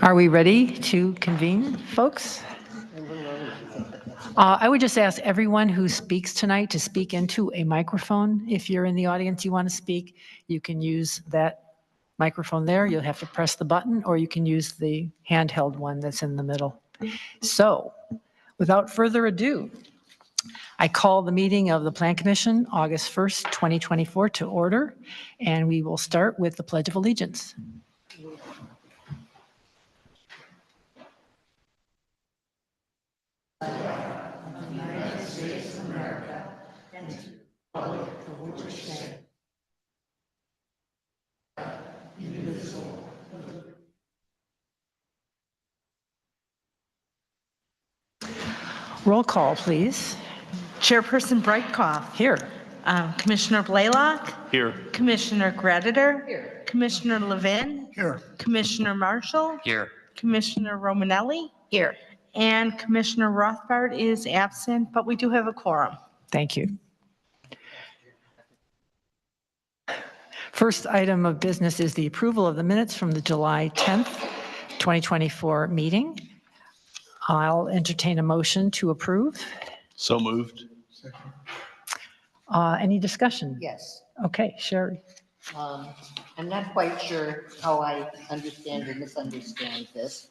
Are we ready to convene, folks? I would just ask everyone who speaks tonight to speak into a microphone. If you're in the audience, you want to speak, you can use that microphone there. You'll have to press the button, or you can use the handheld one that's in the middle. So, without further ado, I call the meeting of the Plan Commission, August 1st, 2024, to order, and we will start with the Pledge of Allegiance. Roll call, please. Chairperson Brightcoff. Here. Commissioner Blaylock. Here. Commissioner Greditor. Here. Commissioner Levin. Here. Commissioner Marshall. Here. Commissioner Romanelli. Here. And Commissioner Rothbard is absent, but we do have a quorum. Thank you. First item of business is the approval of the minutes from the July 10th, 2024 meeting. I'll entertain a motion to approve. So moved. Any discussion? Yes. Okay, Sherry. I'm not quite sure how I understand or misunderstand this.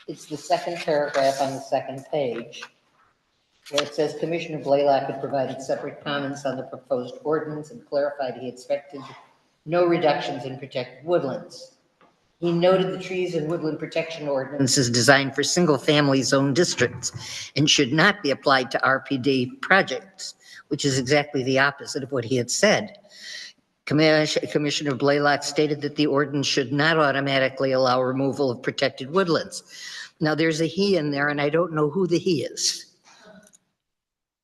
It's the second paragraph on the second page, where it says Commissioner Blaylock had provided separate comments on the proposed ordinance and clarified he expected no reductions in protected woodlands. He noted the trees and woodland protection ordinance is designed for single-family zone districts and should not be applied to RPD projects, which is exactly the opposite of what he had said. Commissioner Blaylock stated that the ordinance should not automatically allow removal of protected woodlands. Now, there's a he in there, and I don't know who the he is.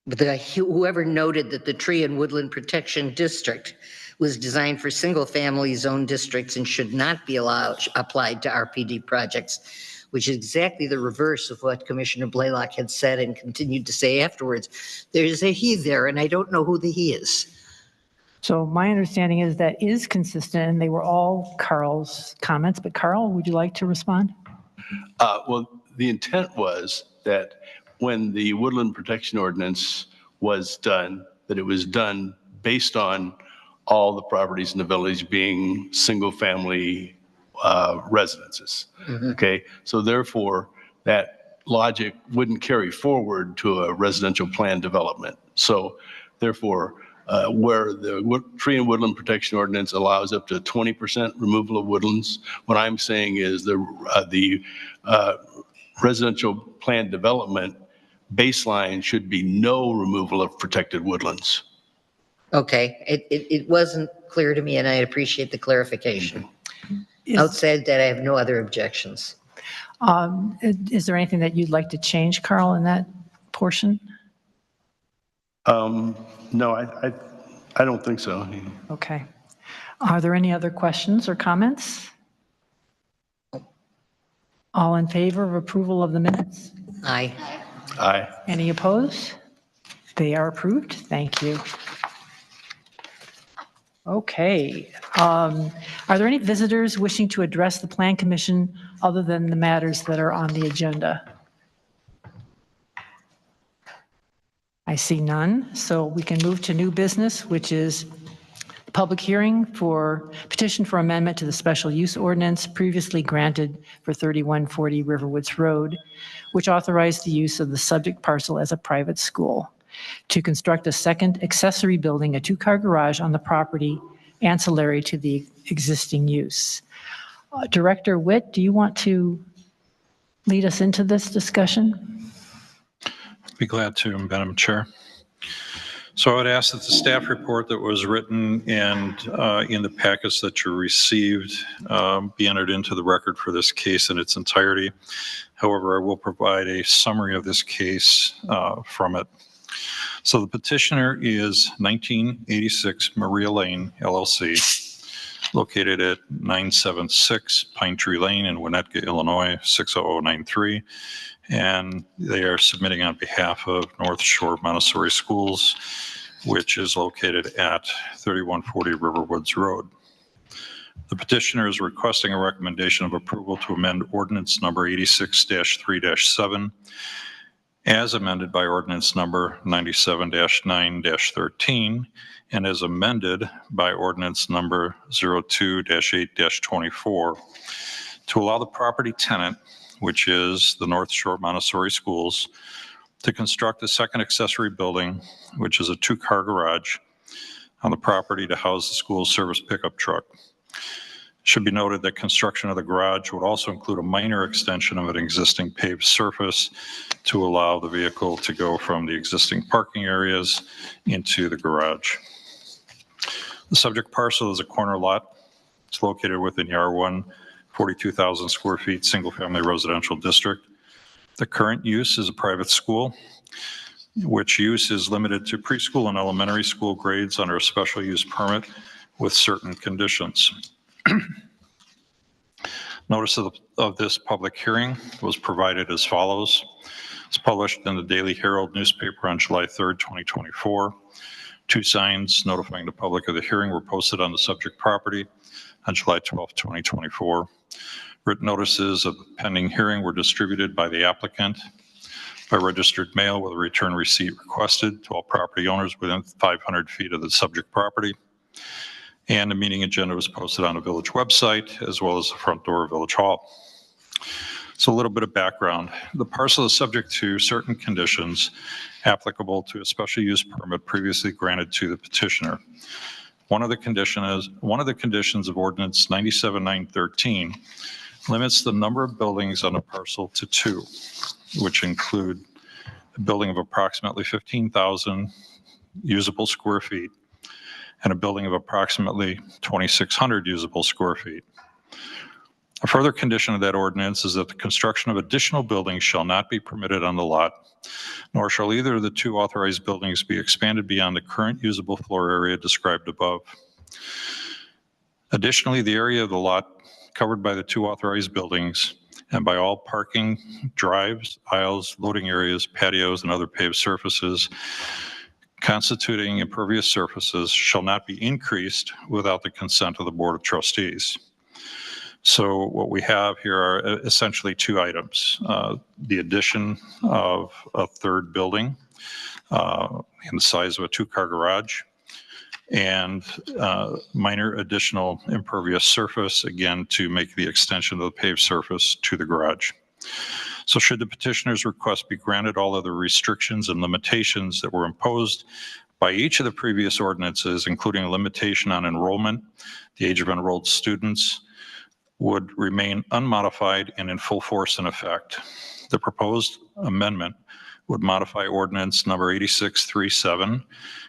But whoever noted that the Tree and Woodland Protection District was designed for single-family zone districts and should not be applied to RPD projects, which is exactly the reverse of what Commissioner Blaylock had said and continued to say afterwards. There's a he there, and I don't know who the he is. So my understanding is that is consistent, and they were all Carl's comments. But Carl, would you like to respond? Well, the intent was that when the Woodland Protection Ordinance was done, that it was done based on all the properties in the village being single-family residences. Okay, so therefore that logic wouldn't carry forward to a residential plan development. So therefore, where the Tree and Woodland Protection Ordinance allows up to 20% removal of woodlands, what I'm saying is the residential plan development baseline should be no removal of protected woodlands. Okay, it wasn't clear to me, and I appreciate the clarification. Outside that, I have no other objections. Is there anything that you'd like to change, Carl, in that portion? No, I don't think so. Okay. Are there any other questions or comments? All in favor of approval of the minutes? Aye. Aye. Any opposed? They are approved. Thank you. Okay. Are there any visitors wishing to address the Plan Commission other than the matters that are on the agenda? I see none, so we can move to new business, which is the public hearing for petition for amendment to the special use ordinance previously granted for 3140 Riverwoods Road, which authorized the use of the subject parcel as a private school to construct a second accessory building, a two-car garage on the property ancillary to the existing use. Director Witt, do you want to lead us into this discussion? Be glad to, Madam Chair. So I would ask that the staff report that was written and in the packets that you received be entered into the record for this case in its entirety. However, I will provide a summary of this case from it. So the petitioner is 1986 Maria Lane, LLC, located at 976 Pine Tree Lane in Winnetka, Illinois, 60093. And they are submitting on behalf of North Shore Montessori Schools, which is located at 3140 Riverwoods Road. The petitioner is requesting a recommendation of approval to amend ordinance number 86-3-7 as amended by ordinance number 97-9-13 and as amended by ordinance number 02-8-24 to allow the property tenant, which is the North Shore Montessori Schools, to construct a second accessory building, which is a two-car garage, on the property to house the school's service pickup truck. Should be noted that construction of the garage would also include a minor extension of an existing paved surface to allow the vehicle to go from the existing parking areas into the garage. The subject parcel is a corner lot. It's located within the R1, 42,000 square feet, single-family residential district. The current use is a private school, which use is limited to preschool and elementary school grades under a special use permit with certain conditions. Notice of this public hearing was provided as follows. It's published in the Daily Herald newspaper on July 3rd, 2024. 2 signs notifying the public of the hearing were posted on the subject property on July 12th, 2024. Written notices of the pending hearing were distributed by the applicant by registered mail with a return receipt requested to all property owners within 500 feet of the subject property. And the meeting agenda was posted on the village website as well as the front door of Village Hall. So a little bit of background. The parcel is subject to certain conditions applicable to a special use permit previously granted to the petitioner. One of the conditions of ordinance 97-9-13 limits the number of buildings on a parcel to 2, which include a building of approximately 15,000 usable square feet and a building of approximately 2,600 usable square feet. A further condition of that ordinance is that the construction of additional buildings shall not be permitted on the lot, nor shall either of the 2 authorized buildings be expanded beyond the current usable floor area described above. Additionally, the area of the lot covered by the 2 authorized buildings and by all parking, drives, aisles, loading areas, patios, and other paved surfaces constituting impervious surfaces shall not be increased without the consent of the Board of Trustees. So what we have here are essentially 2 items. The addition of a 3rd building in the size of a 2-car garage and minor additional impervious surface, again, to make the extension of the paved surface to the garage. So should the petitioner's request be granted, all other restrictions and limitations that were imposed by each of the previous ordinances, including a limitation on enrollment, the age of enrolled students, would remain unmodified and in full force and effect. The proposed amendment would modify ordinance number 86-3-7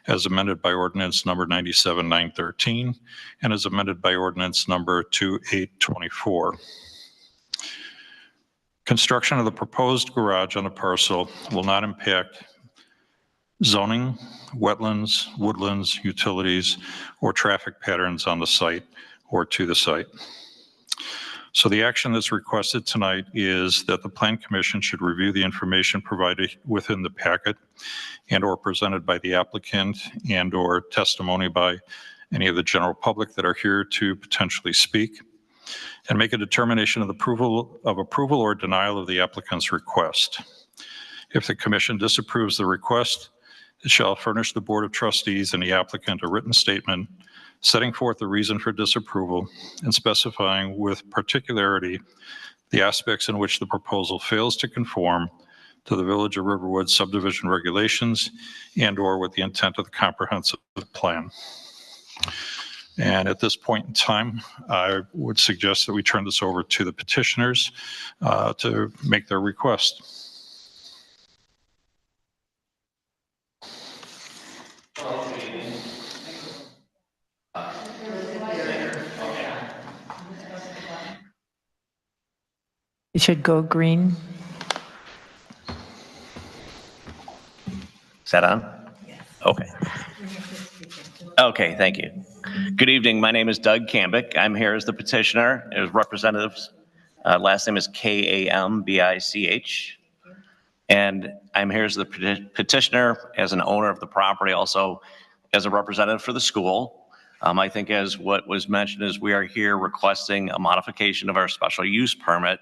as amended by ordinance number 97-9-13 and as amended by ordinance number 28-24. Construction of the proposed garage on the parcel will not impact zoning, wetlands, woodlands, utilities, or traffic patterns on the site or to the site. So the action that's requested tonight is that the Plan Commission should review the information provided within the packet and or presented by the applicant and or testimony by any of the general public that are here to potentially speak, and make a determination of approval or denial of the applicant's request. If the commission disapproves the request, it shall furnish the Board of Trustees and the applicant a written statement setting forth the reason for disapproval and specifying with particularity the aspects in which the proposal fails to conform to the Village of Riverwood subdivision regulations and or with the intent of the comprehensive plan. And at this point in time, I would suggest that we turn this over to the petitioners to make their request. It should go green. Is that on? Okay. Okay, thank you. Good evening. My name is Doug Cambick. I'm here as the petitioner, as representatives. Last name is Kambich. And I'm here as the petitioner, as an owner of the property, also as a representative for the school. I think as what was mentioned is we are here requesting a modification of our special use permit.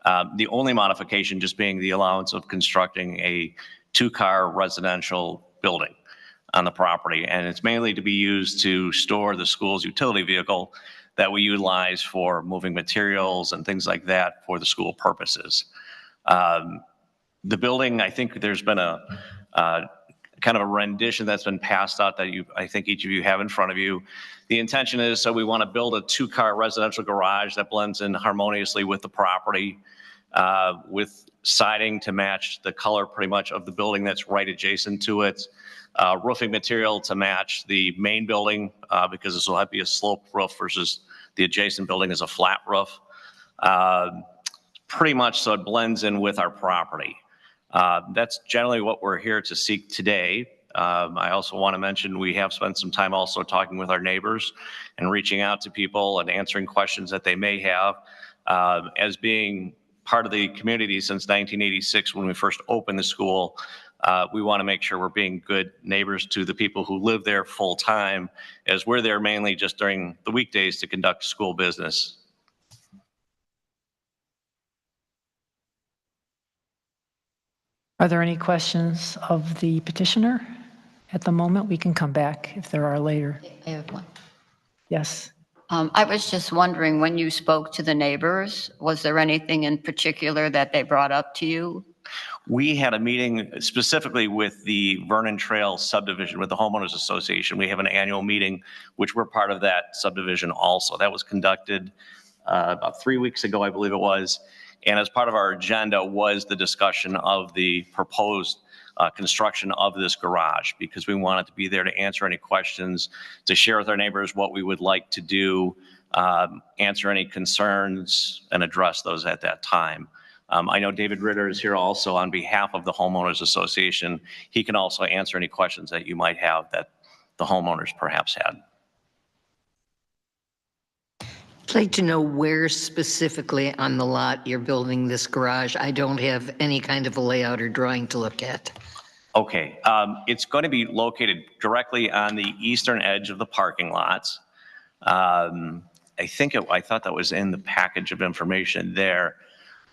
The only modification just being the allowance of constructing a two-car residential building on the property. And it's mainly to be used to store the school's utility vehicle that we utilize for moving materials and things like that for the school purposes. The building, I think there's been a kind of a rendition that's been passed out that I think each of you have in front of you. The intention is, so we want to build a two-car residential garage that blends in harmoniously with the property, with siding to match the color pretty much of the building that's right adjacent to it, roofing material to match the main building, because this will have to be a sloped roof versus the adjacent building is a flat roof. Pretty much so it blends in with our property. That's generally what we're here to seek today. I also want to mention we have spent some time also talking with our neighbors and reaching out to people and answering questions that they may have. As being part of the community since 1986 when we first opened the school, we want to make sure we're being good neighbors to the people who live there full time, as we're there mainly just during the weekdays to conduct school business. Are there any questions of the petitioner at the moment? We can come back if there are later. I have one. Yes. I was just wondering, when you spoke to the neighbors, was there anything in particular that they brought up to you? We had a meeting specifically with the Vernon Trail subdivision, with the Homeowners Association. We have an annual meeting, which we're part of that subdivision also. That was conducted about 3 weeks ago, I believe it was. And as part of our agenda was the discussion of the proposed construction of this garage, because we wanted to be there to answer any questions, to share with our neighbors what we would like to do, answer any concerns, and address those at that time. I know David Ritter is here also on behalf of the Homeowners Association. He can also answer any questions that you might have that the homeowners perhaps had. I'd like to know where specifically on the lot you're building this garage. I don't have any kind of a layout or drawing to look at. Okay, it's going to be located directly on the eastern edge of the parking lots. I thought that was in the package of information there.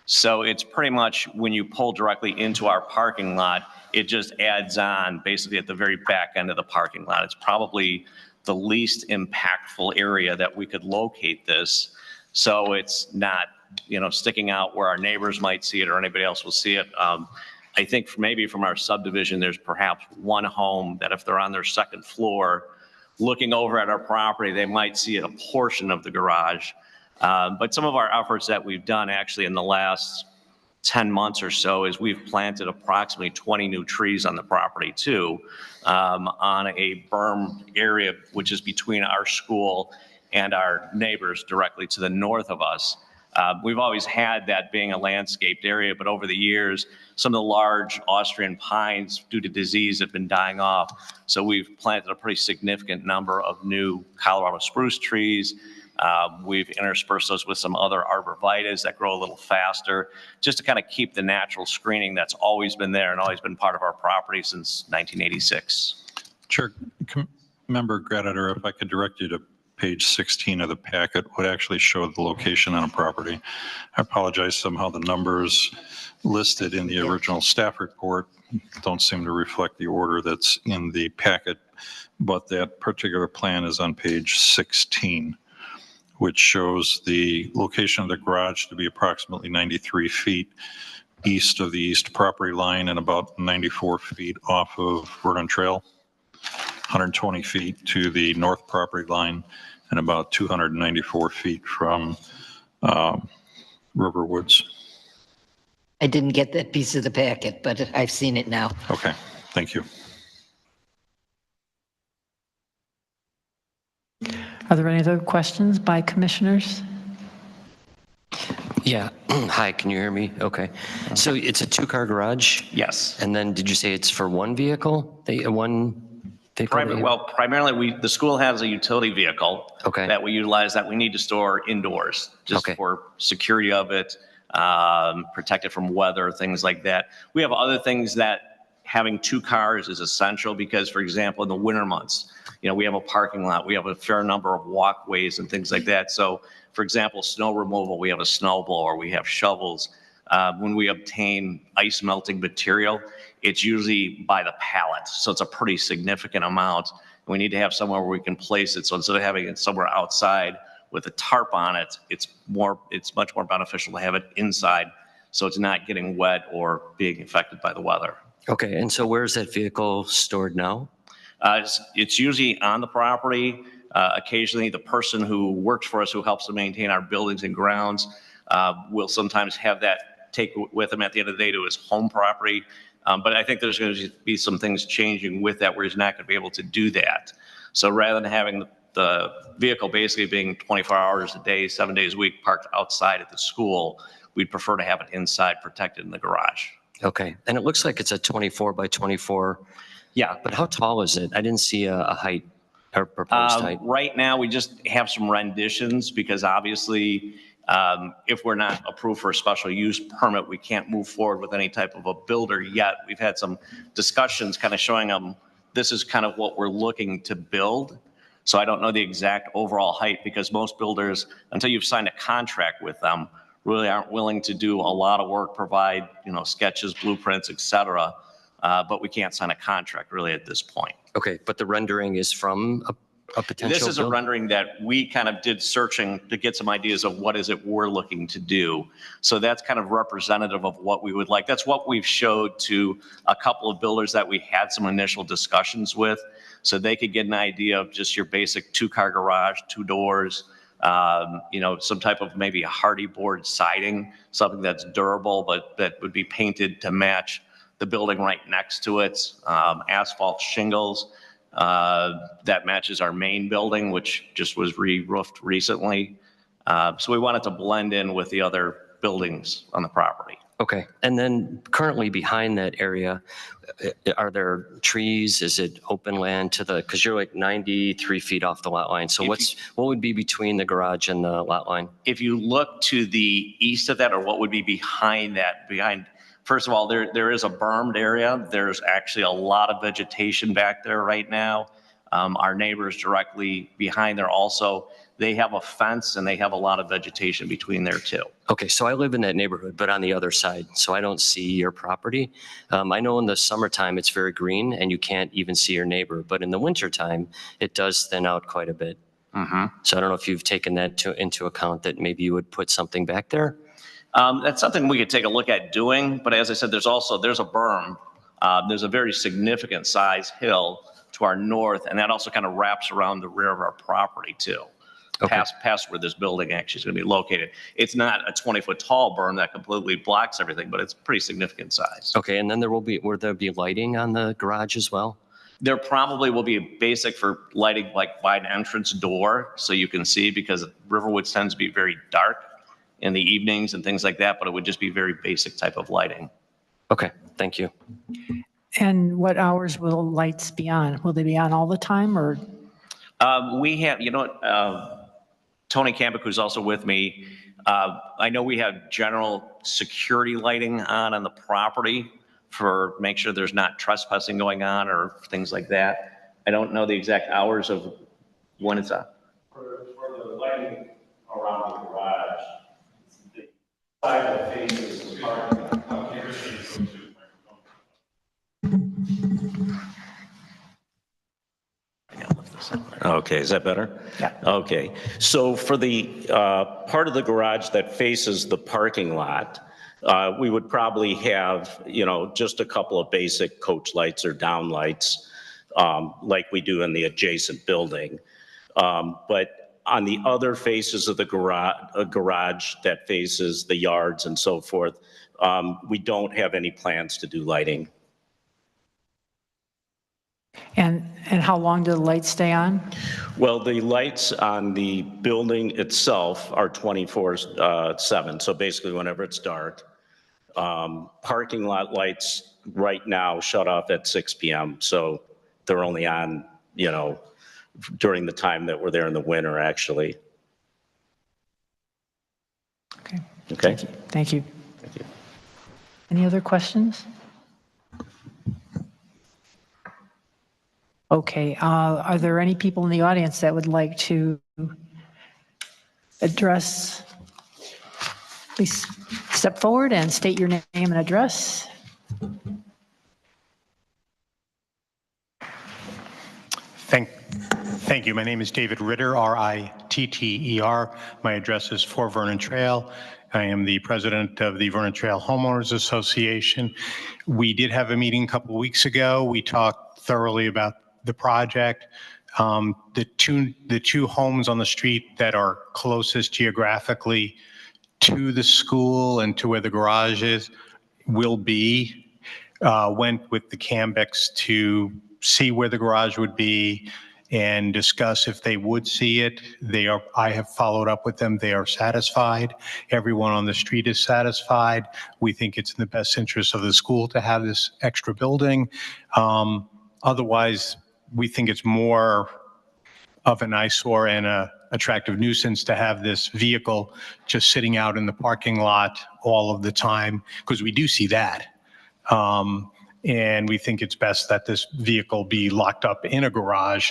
So it's pretty much when you pull directly into our parking lot, it just adds on basically at the very back end of the parking lot. It's probably the least impactful area that we could locate this. So it's not, sticking out where our neighbors might see it or anybody else will see it. I think maybe from our subdivision, there's perhaps one home that if they're on their second floor, looking over at our property, they might see a portion of the garage. But some of our efforts that we've done actually in the last 10 months or so is we've planted approximately 20 new trees on the property too, on a berm area, which is between our school and our neighbors directly to the north of us. We've always had that being a landscaped area, but over the years, some of the large Austrian pines due to disease have been dying off. So we've planted a pretty significant number of new Colorado spruce trees. We've interspersed those with some other arborvitaes that grow a little faster, just to kind of keep the natural screening that's always been there and always been part of our property since 1986. Chair, Member Graditer, if I could direct you to page 16 of the packet, would actually show the location on a property. I apologize, somehow the numbers listed in the original staff report don't seem to reflect the order that's in the packet, but that particular plan is on page 16, which shows the location of the garage to be approximately 93 feet east of the east property line and about 94 feet off of Vernon Trail, 120 feet to the north property line, and about 294 feet from River Woods. I didn't get that piece of the packet, but I've seen it now. Okay, thank you. Are there any other questions by commissioners? Yeah. Hi, can you hear me? Okay. So it's a two-car garage? Yes. And then did you say it's for one vehicle? One vehicle? Well, primarily the school has a utility vehicle Okay. that we utilize that we need to store indoors just Okay. for security of it, protect it from weather, things like that. We have other things that having two cars is essential because, for example, in the winter months, we have a parking lot, we have a fair number of walkways and things like that. So for example, snow removal, we have a snow blower, we have shovels. When we obtain ice melting material, it's usually by the pallet. So it's a pretty significant amount. We need to have somewhere where we can place it. So instead of having it somewhere outside with a tarp on it, it's much more beneficial to have it inside so it's not getting wet or being affected by the weather. Okay, and so where's that vehicle stored now? It's usually on the property. Occasionally, the person who works for us, who helps to maintain our buildings and grounds, will sometimes have that take with him at the end of the day to his home property. But I think there's going to be some things changing with that where he's not going to be able to do that. So rather than having the vehicle basically being 24 hours a day, 7 days a week parked outside at the school, we'd prefer to have it inside protected in the garage. Okay, and it looks like it's a 24 by 24. Yeah. But how tall is it? I didn't see a height or proposed height. Right now, we just have some renditions because obviously, if we're not approved for a special use permit, we can't move forward with any type of a builder yet. We've had some discussions kind of showing them this is kind of what we're looking to build. So I don't know the exact overall height because most builders, until you've signed a contract with them, really aren't willing to do a lot of work, provide, sketches, blueprints, et cetera. But we can't sign a contract really at this point. Okay, but the rendering is from a potential This is a build? rendering that we kind of did searching to get some ideas of what is it we're looking to do. So that's kind of representative of what we would like. That's what we've showed to a couple of builders that we had some initial discussions with. So they could get an idea of just your basic 2-car garage, 2 doors, some type of maybe a hardy board siding, something that's durable, but that would be painted to match the building right next to it, asphalt shingles that matches our main building, which just was re-roofed recently. So we wanted to blend in with the other buildings on the property. Okay, and then currently behind that area, are there trees? Is it open land to the, because you're like 93 feet off the lot line. So what would be between the garage and the lot line? If you look to the east of that, or what would be behind that, first of all, there is a bermed area. There's actually a lot of vegetation back there right now. Our neighbors directly behind there also, they have a fence and they have a lot of vegetation between there too. Okay, so I live in that neighborhood, but on the other side, so I don't see your property. I know in the summertime it's very green and you can't even see your neighbor, but in the wintertime, it does thin out quite a bit. Mm-hmm. So I don't know if you've taken that into account, that maybe you would put something back there? That's something we could take a look at doing, but as I said, there's a berm. There's a very significant size hill to our north, and that also kind of wraps around the rear of our property too. Okay. Past where this building actually is going to be located. It's not a 20-foot tall berm that completely blocks everything, but it's pretty significant size. Okay, and then will there be lighting on the garage as well? There probably will be a basic for lighting, like by an entrance door, so you can see, because Riverwoods tends to be very dark in the evenings and things like that, but it would just be very basic type of lighting. Okay, thank you. And what hours will lights be on? Will they be on all the time, or? We have, Tony Campic, who's also with me, I know we have general security lighting on the property for make sure there's not trespassing going on or things like that. I don't know the exact hours of when it's on. For the lighting around the garage, the side that faces the parking lot. Okay, is that better? Yeah. Okay, so for the part of the garage that faces the parking lot, we would probably have, just a couple of basic coach lights or down lights like we do in the adjacent building. But on the other faces of the garage that faces the yards and so forth, we don't have any plans to do lighting. And how long do the lights stay on? Well, the lights on the building itself are 24/7, so basically whenever it's dark. Parking lot lights right now shut off at 6 p.m., so they're only on, during the time that we're there in the winter, actually. Okay. Okay? Thank you. Thank you. Any other questions? Okay, are there any people in the audience that would like to address? Please step forward and state your name and address. Thank you. My name is David Ritter, R-I-T-T-E-R. My address is 4 Vernon Trail. I am the president of the Vernon Trail Homeowners Association. We did have a meeting a couple of weeks ago. We talked thoroughly about the project. The two homes on the street that are closest geographically to the school and to where the garage is will be, went with the Cambecs to see where the garage would be and discuss if they would see it. I have followed up with them. They are satisfied. Everyone on the street is satisfied. We think it's in the best interest of the school to have this extra building. Otherwise, we think it's more of an eyesore and a attractive nuisance to have this vehicle just sitting out in the parking lot all of the time, because we do see that. And we think it's best that this vehicle be locked up in a garage.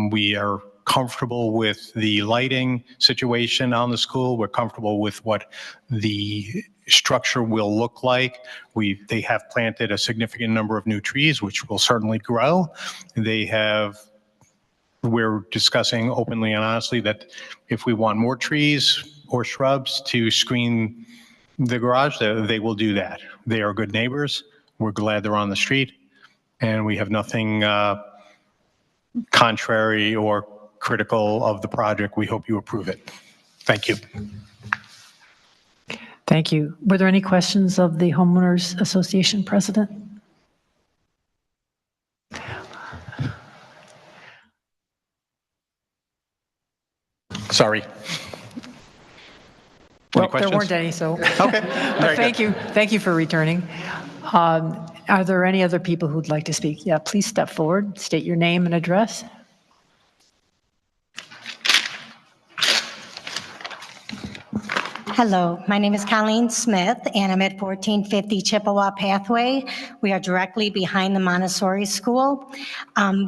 We are comfortable with the lighting situation on the school. We're comfortable with what the structure will look like. They have planted a significant number of new trees, which will certainly grow. We're discussing openly and honestly that if we want more trees or shrubs to screen the garage, they will do that. They are good neighbors. We're glad they're on the street, and we have nothing contrary or critical of the project. We hope you approve it. Thank you. Thank you. Were there any questions of the Homeowners Association president? Sorry. Well, there weren't any, so. Okay. But thank you. Thank you for returning. Are there any other people who'd like to speak? Yeah, please step forward, state your name and address. Hello, my name is Colleen Smith, and I'm at 1450 Chippewa Pathway. We are directly behind the Montessori School.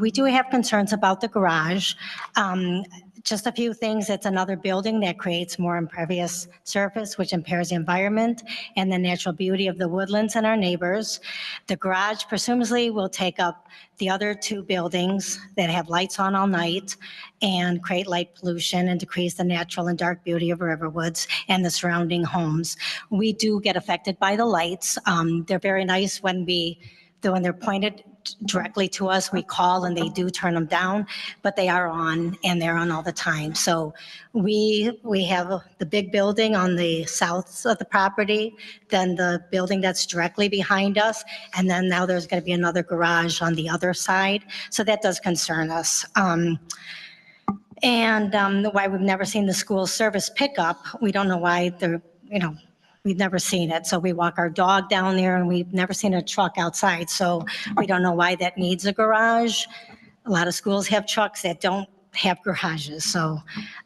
We do have concerns about the garage. Just a few things. It's another building that creates more impervious surface, which impairs the environment and the natural beauty of the woodlands and our neighbors. The garage presumably will take up the other two buildings that have lights on all night and create light pollution and decrease the natural and dark beauty of Riverwoods and the surrounding homes. We do get affected by the lights. They're very nice when they're pointed directly to us, we call and they do turn them down, but they are on and they're on all the time. So we have the big building on the south of the property, then the building that's directly behind us, and then now there's going to be another garage on the other side. So that does concern us. Why we've never seen the school service pickup, we don't know why we've never seen it. So we walk our dog down there and we've never seen a truck outside. So we don't know why that needs a garage. A lot of schools have trucks that don't have garages. So,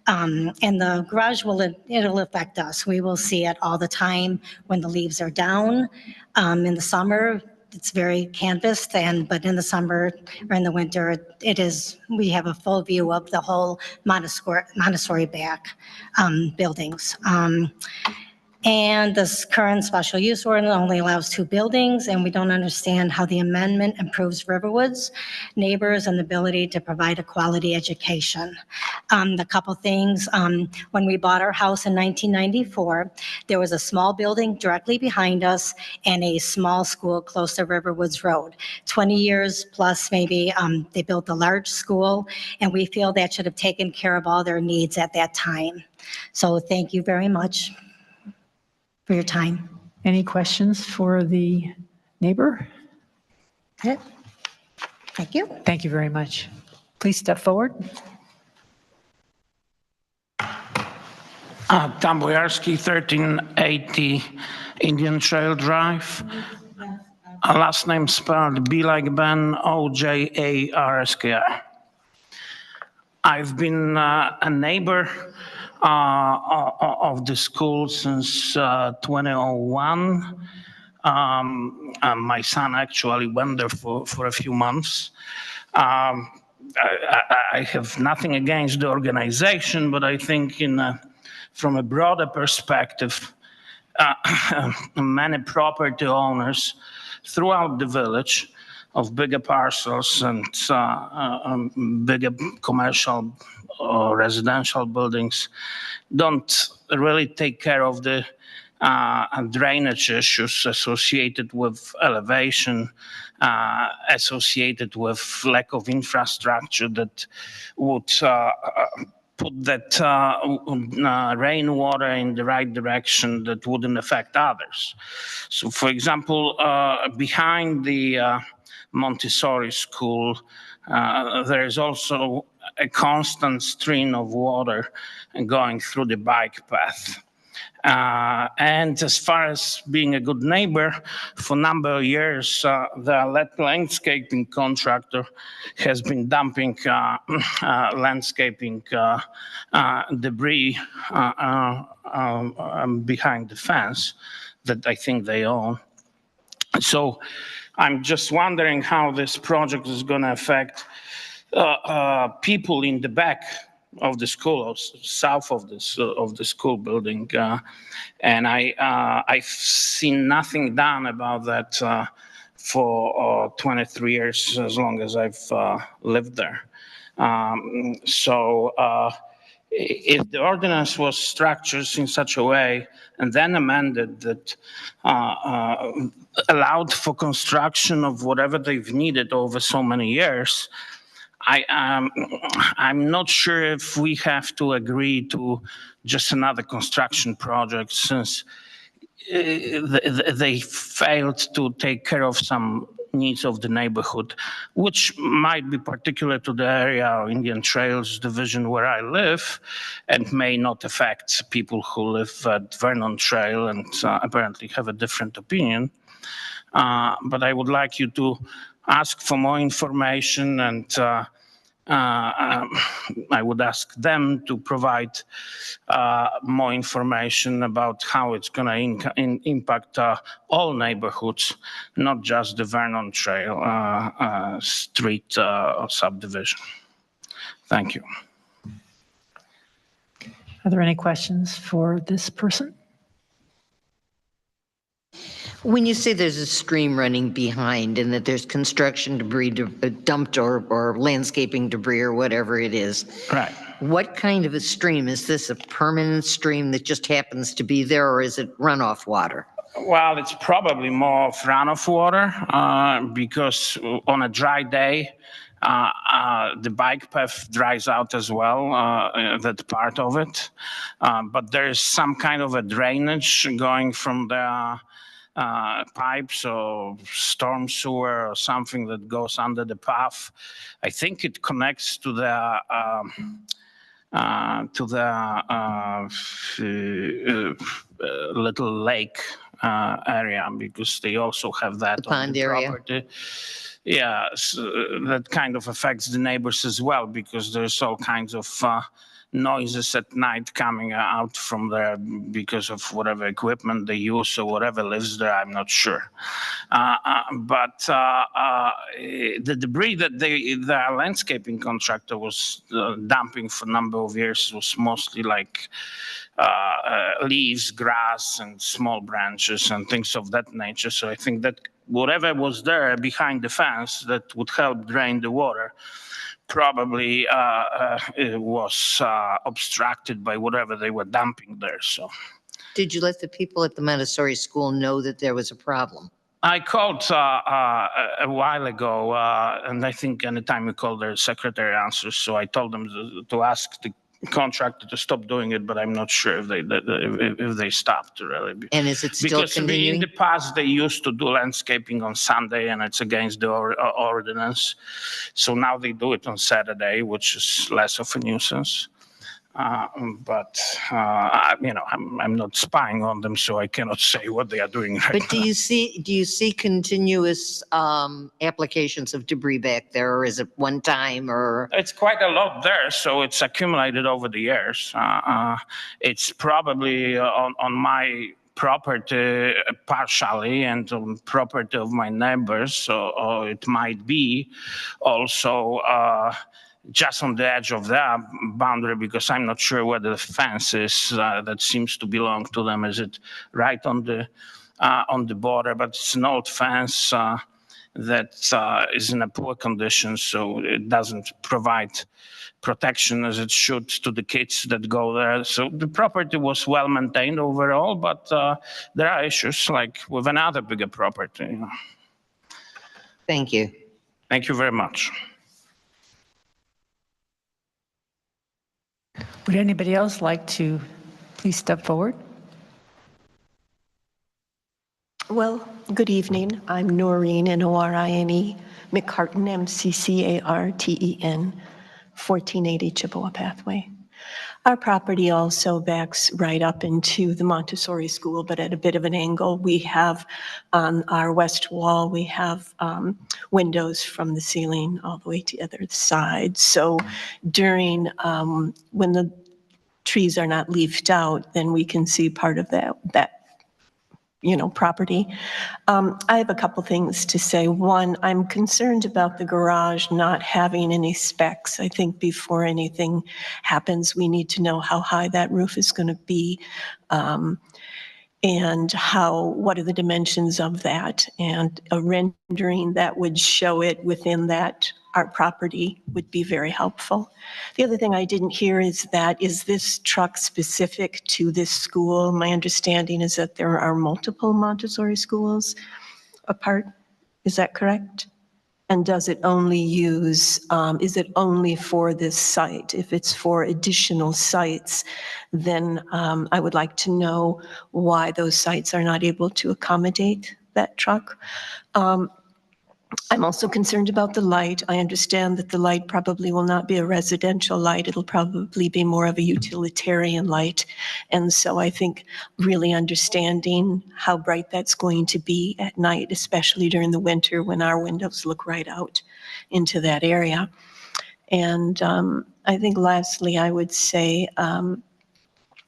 and the garage it'll affect us. We will see it all the time when the leaves are down. In the summer, it's very canvassed, but in the summer or in the winter, we have a full view of the whole Montessori back buildings. And this current special use ordinance only allows 2 buildings, and we don't understand how the amendment improves Riverwoods, neighbors, and the ability to provide a quality education. A couple things, when we bought our house in 1994, there was a small building directly behind us and a small school close to Riverwoods Road. 20 years plus maybe, they built a large school, and we feel that should have taken care of all their needs at that time. So thank you very much for your time. Any questions for the neighbor? Thank you. Thank you very much. Please step forward. Tom Boyarski, 1380 Indian Trail Drive. Last name spelled B like Ben, Ojarski. I've been a neighbor of the school since 2001. My son actually went there for a few months. I have nothing against the organization, but I think from a broader perspective, many property owners throughout the village of bigger parcels and bigger commercial or residential buildings don't really take care of the drainage issues associated with elevation, associated with lack of infrastructure that would put that rainwater in the right direction that wouldn't affect others. So, for example, behind the Montessori school, there is also a constant stream of water going through the bike path. And as far as being a good neighbor, for a number of years, the landscaping contractor has been dumping landscaping debris behind the fence that I think they own. So I'm just wondering how this project is going to affect people in the back of the school, or south of the school building, and I've seen nothing done about that for 23 years, as long as I've lived there. So if the ordinance was structured in such a way and then amended that allowed for construction of whatever they've needed over so many years, I'm not sure if we have to agree to just another construction project, since they failed to take care of some needs of the neighborhood, which might be particular to the area or Indian Trails division where I live, and may not affect people who live at Vernon Trail and apparently have a different opinion. But I would like you to ask for more information, and I would ask them to provide more information about how it's going to impact all neighborhoods, not just the Vernon Trail street subdivision. Thank you. Are there any questions for this person? When you say there's a stream running behind and that there's construction debris dumped or landscaping debris or whatever it is, right? What kind of a stream? Is this a permanent stream that just happens to be there, or is it runoff water? Well, it's probably more of runoff water because on a dry day, the bike path dries out as well, that part of it. But there's some kind of a drainage going from the pipes or storm sewer or something that goes under the path. I think it connects to the little lake area, because they also have that the pond area. Property. Yeah, so that kind of affects the neighbors as well, because there's all kinds of noises at night coming out from there because of whatever equipment they use or whatever lives there. I'm not sure. But the debris that the landscaping contractor was dumping for a number of years was mostly like leaves, grass, and small branches and things of that nature. So I think that whatever was there behind the fence that would help drain the water probably it was obstructed by whatever they were dumping there. So, did you let the people at the Montessori school know that there was a problem? I called a while ago, and I think anytime you call, their secretary answers. So I told them to ask the contractor to stop doing it, but I'm not sure if they stopped really. And is it still continuing? In the past they used to do landscaping on Sunday, and it's against the ordinance. So now they do it on Saturday, which is less of a nuisance. But I'm not spying on them, so I cannot say what they are doing right now. But do you see continuous applications of debris back there, or is it one time? Or it's quite a lot there, so it's accumulated over the years. It's probably on my property partially and property of my neighbors, so it might be also just on the edge of their boundary, because I'm not sure where the fence is that seems to belong to them. Is it right on the border? But it's an old fence that is in a poor condition, so it doesn't provide protection as it should to the kids that go there. So the property was well maintained overall, but there are issues like with another bigger property. You know. Thank you. Thank you very much. Would anybody else like to please step forward? Well, good evening. I'm Noreen, Norine McCarten, MCCARTEN, 1480 Chippewa Pathway. Our property also backs right up into the Montessori school, but at a bit of an angle. We have on our west wall, we have windows from the ceiling all the way to the other side. So during, when the trees are not leafed out, then we can see part of that property. I have a couple things to say. One, I'm concerned about the garage not having any specs. I think before anything happens, we need to know how high that roof is going to be, and what are the dimensions of that, and a rendering that would show it within that our property would be very helpful. The other thing I didn't hear is this truck specific to this school? My understanding is that there are multiple Montessori schools apart. Is that correct? And does it only use, is it only for this site? If it's for additional sites, then I would like to know why those sites are not able to accommodate that truck. I'm also concerned about the light. I understand that the light probably will not be a residential light. It'll probably be more of a utilitarian light. And so I think really understanding how bright that's going to be at night, especially during the winter when our windows look right out into that area. And I think lastly, I would say, and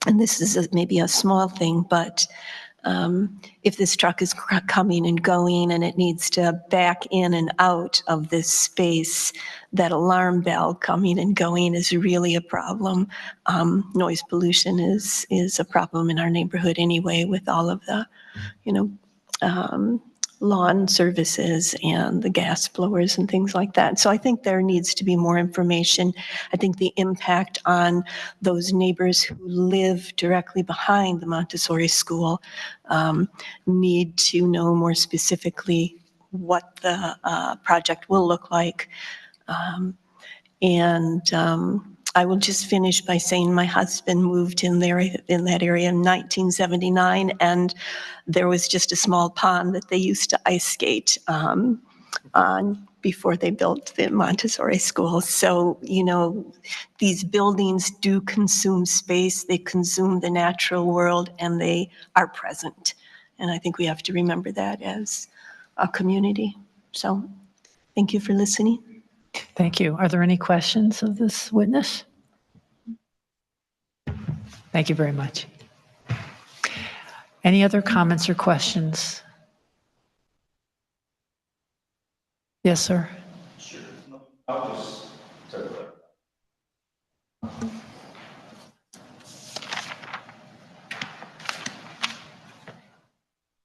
this is maybe a small thing, but if this truck is coming and going and it needs to back in and out of this space, that alarm bell coming and going is really a problem. Noise pollution is a problem in our neighborhood anyway, with all of the, lawn services and the gas blowers and things like that. So I think there needs to be more information. I think the impact on those neighbors who live directly behind the Montessori school need to know more specifically what the project will look like. I will just finish by saying my husband moved in that area in 1979, and there was just a small pond that they used to ice skate on before they built the Montessori school. So, these buildings do consume space, they consume the natural world, and they are present. And I think we have to remember that as a community. So, thank you for listening. Thank you. Are there any questions of this witness? Thank you very much. Any other comments or questions? Yes, sir. Sure. I'll just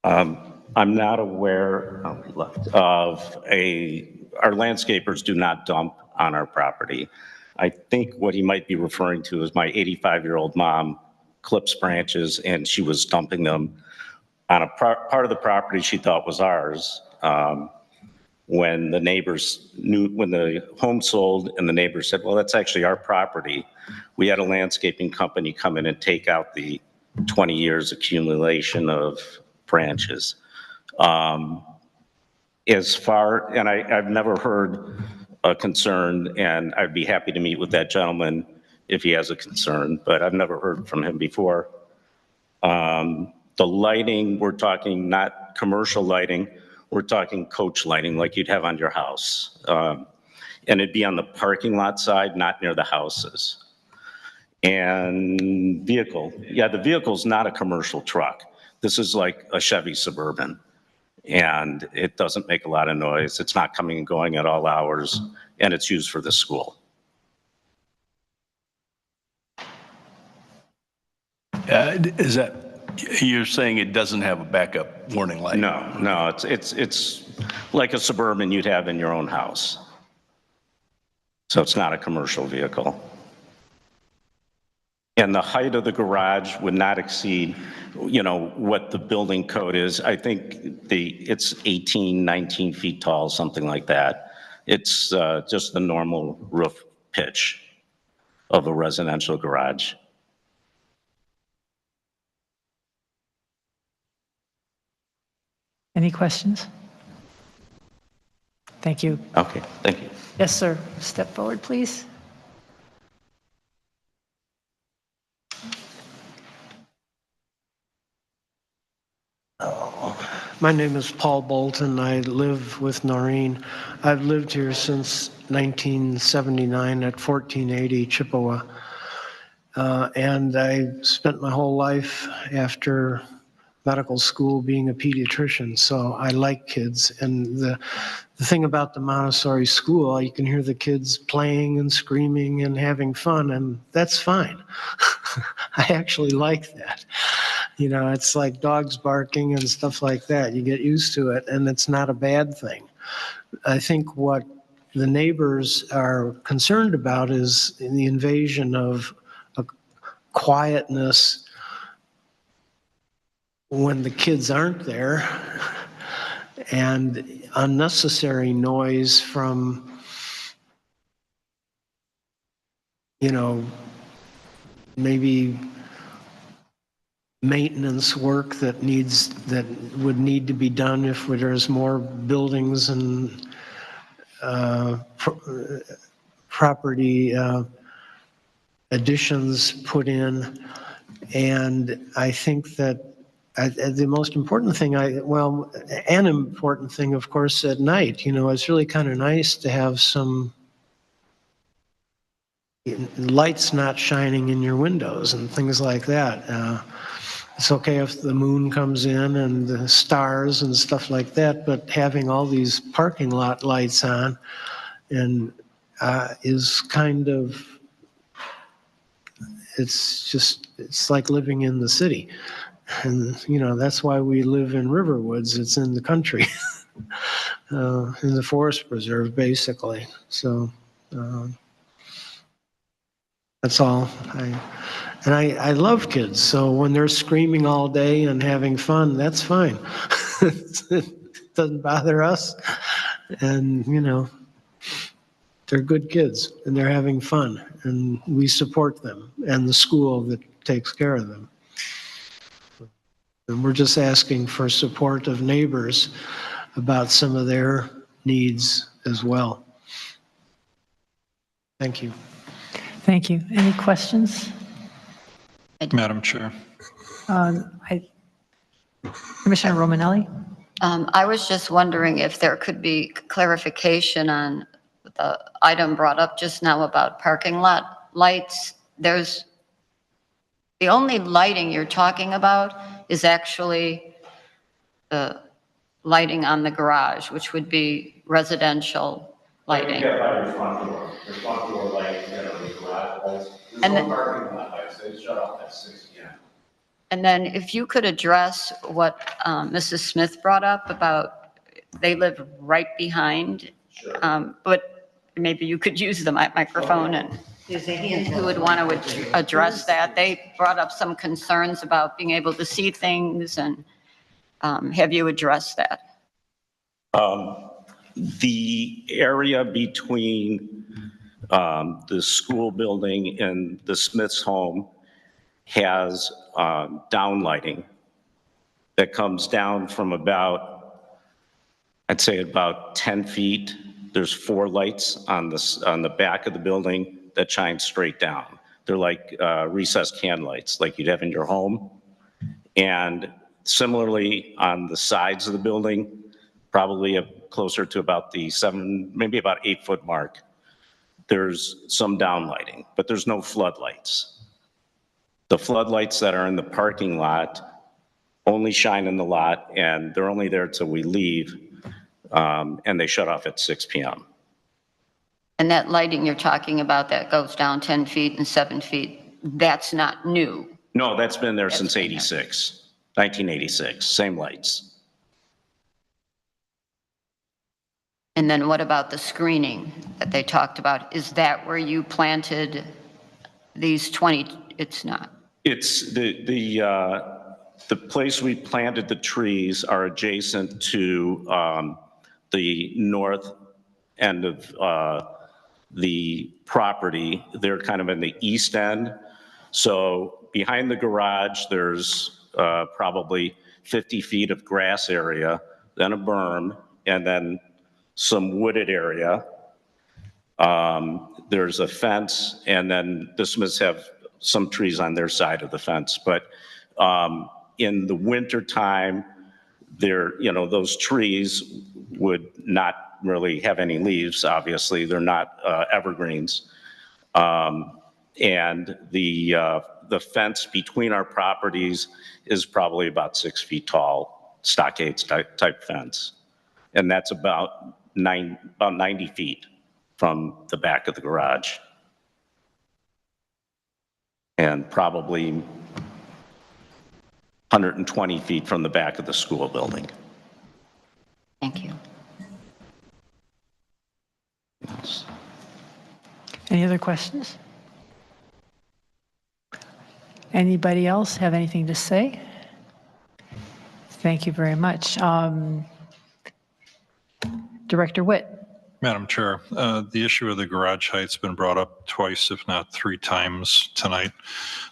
I'm not aware of our landscapers do not dump on our property. I think what he might be referring to is my 85-year-old mom clips branches and she was dumping them on a part of the property she thought was ours. When the neighbors when the home sold and the neighbors said, well, that's actually our property, we had a landscaping company come in and take out the 20 years accumulation of branches. And I've never heard a concern, and I'd be happy to meet with that gentleman if he has a concern, but I've never heard from him before. The lighting, we're talking not commercial lighting, we're talking coach lighting like you'd have on your house. And it'd be on the parking lot side, not near the houses. And vehicle, yeah, the vehicle's not a commercial truck. This is like a Chevy Suburban, and it doesn't make a lot of noise. It's not coming and going at all hours, and it's used for the school. Is that, you're saying it doesn't have a backup warning light? No, it's like a Suburban you'd have in your own house. So it's not a commercial vehicle. And the height of the garage would not exceed, what the building code is. I think it's 18, 19 feet tall, something like that. It's just the normal roof pitch of a residential garage. Any questions? Thank you. Okay, thank you. Yes, sir. Step forward, please. My name is Paul Bolton. I live with Noreen. I've lived here since 1979 at 1480 Chippewa. And I spent my whole life after medical school being a pediatrician, so I like kids. And the thing about the Montessori school, you can hear the kids playing and screaming and having fun, and that's fine. I actually like that. It's like dogs barking and stuff like that. You get used to it, and it's not a bad thing. I think what the neighbors are concerned about is the invasion of a quietness when the kids aren't there, and unnecessary noise from, maybe maintenance work that would need to be done if there's more buildings and property additions put in. And I think that the most important thing, an important thing, of course, at night, it's really kind of nice to have some lights not shining in your windows and things like that. It's okay if the moon comes in and the stars and stuff like that, but having all these parking lot lights on is kind of, it's like living in the city. And, that's why we live in Riverwoods. It's in the country, in the forest preserve, basically. So that's all. I love kids, so when they're screaming all day and having fun, that's fine. It doesn't bother us. And, they're good kids, and they're having fun, and we support them, and the school that takes care of them. And we're just asking for support of neighbors about some of their needs as well. Thank you. Thank you. Any questions? Madam Chair. Commissioner Romanelli? I was just wondering if there could be clarification on the item brought up just now about parking lot lights. The only lighting you're talking about is actually the lighting on the garage, which would be residential lighting. Yeah, by your front door. Your front door light, the garage lights. There's no parking lot lights. They shut off at 6 p.m. And then if you could address what Mrs. Smith brought up about they live right behind, but maybe you could use the microphone and who would want to address that. They brought up some concerns about being able to see things, and have you addressed that? The area between the school building and the Smith's home has downlighting that comes down from I'd say about 10 feet. There's 4 lights on the back of the building that shine straight down. They're like recessed can lights like you'd have in your home. And similarly on the sides of the building, probably closer to about the 7, maybe about 8-foot mark, there's some downlighting, but there's no floodlights. The floodlights that are in the parking lot only shine in the lot, and they're only there till we leave, and they shut off at 6 PM. And that lighting you're talking about that goes down 10 feet and 7 feet, that's not new. No, that's been there since 86, 1986, same lights. And then what about the screening that they talked about? Is that where you planted these 20? It's not. It's the place we planted the trees are adjacent to the north end of the property. They're kind of in the east end. So behind the garage, there's probably 50 feet of grass area, then a berm, and then some wooded area. There's a fence, and then the Smiths have some trees on their side of the fence. But in the winter time, those trees would not really have any leaves, obviously. They're not evergreens. And the fence between our properties is probably about 6 feet tall, stockades type fence. And that's about 90 feet from the back of the garage. And probably 120 feet from the back of the school building. Thank you. Any other questions? Anybody else have anything to say? Thank you very much. Director Witt. Madam Chair, the issue of the garage height's been brought up twice, if not 3 times tonight.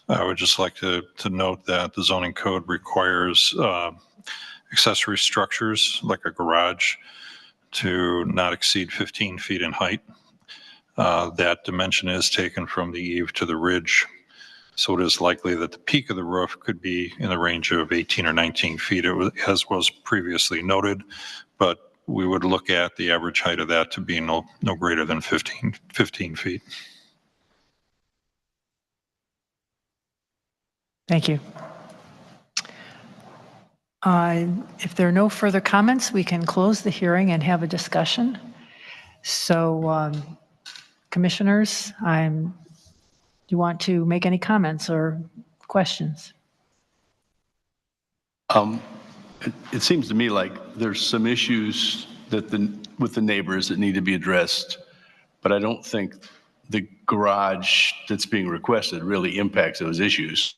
I would just like to note that the zoning code requires accessory structures like a garage to not exceed 15 feet in height. That dimension is taken from the eave to the ridge. So it is likely that the peak of the roof could be in the range of 18 or 19 feet, as was previously noted, but we would look at the average height of that to be no greater than 15 feet. Thank you. If there are no further comments, we can close the hearing and have a discussion. So, commissioners, do you want to make any comments or questions? It seems to me like there's some issues with the neighbors that need to be addressed, but I don't think the garage that's being requested really impacts those issues.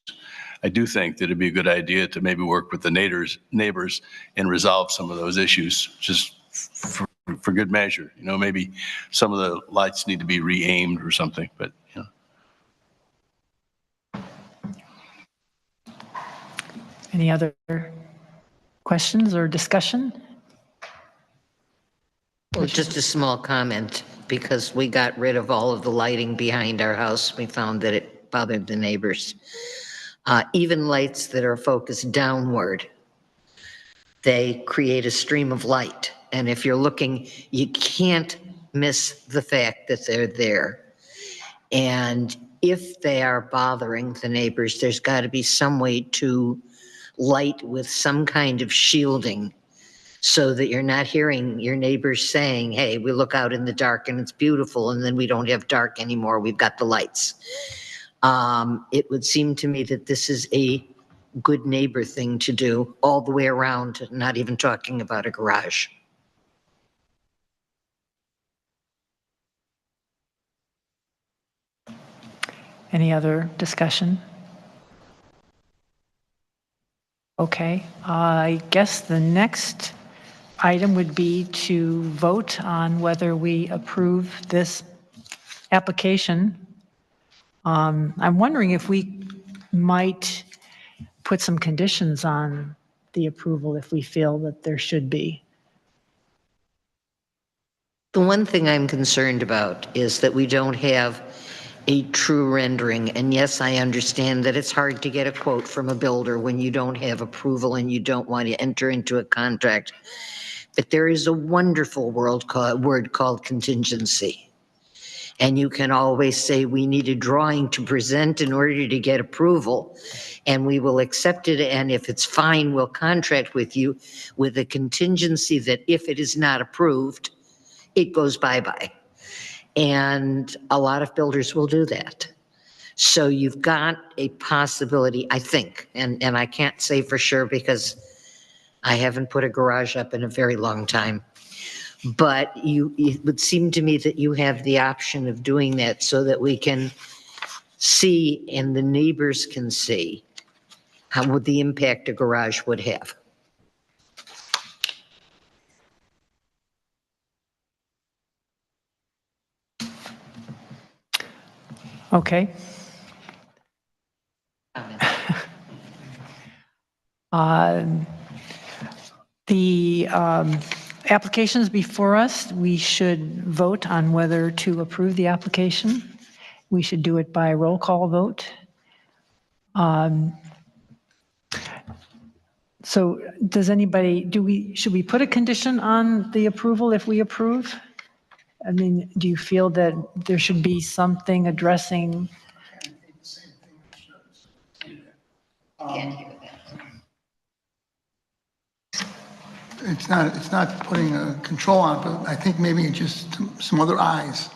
I do think that it'd be a good idea to maybe work with the neighbors and resolve some of those issues, just for good measure. Maybe some of the lights need to be re-aimed or something, but Any other questions or discussion? Well, just a small comment, because we got rid of all of the lighting behind our house. We found that it bothered the neighbors. Even lights that are focused downward, they create a stream of light. And if you're looking, you can't miss the fact that they're there. And if they are bothering the neighbors, there's got to be some way to light with some kind of shielding so that you're not hearing your neighbors saying, hey, we look out in the dark and it's beautiful, and then we don't have dark anymore, we've got the lights. It would seem to me that this is a good neighbor thing to do all the way around, not even talking about a garage. Any other discussion? Okay, I guess the next item would be to vote on whether we approve this application. I'm wondering if we might put some conditions on the approval if we feel that there should be. The one thing I'm concerned about is that we don't have a true rendering. And yes, I understand that it's hard to get a quote from a builder when you don't have approval and you don't want to enter into a contract. But there is a wonderful word called contingency. And you can always say, we need a drawing to present in order to get approval, and we will accept it, and if it's fine, we'll contract with you with a contingency that if it is not approved, it goes bye-bye. And a lot of builders will do that. So you've got a possibility, I think, and I can't say for sure because I haven't put a garage up in a very long time. But it would seem to me that you have the option of doing that so that we can see and the neighbors can see what the impact a garage would have. Okay. The applications before us, we should vote on whether to approve the application. We should do it by roll call vote. So does anybody, should we put a condition on the approval if we approve? I mean, do you feel that there should be something addressing? It's not putting a control on it, but I think maybe just some other eyes.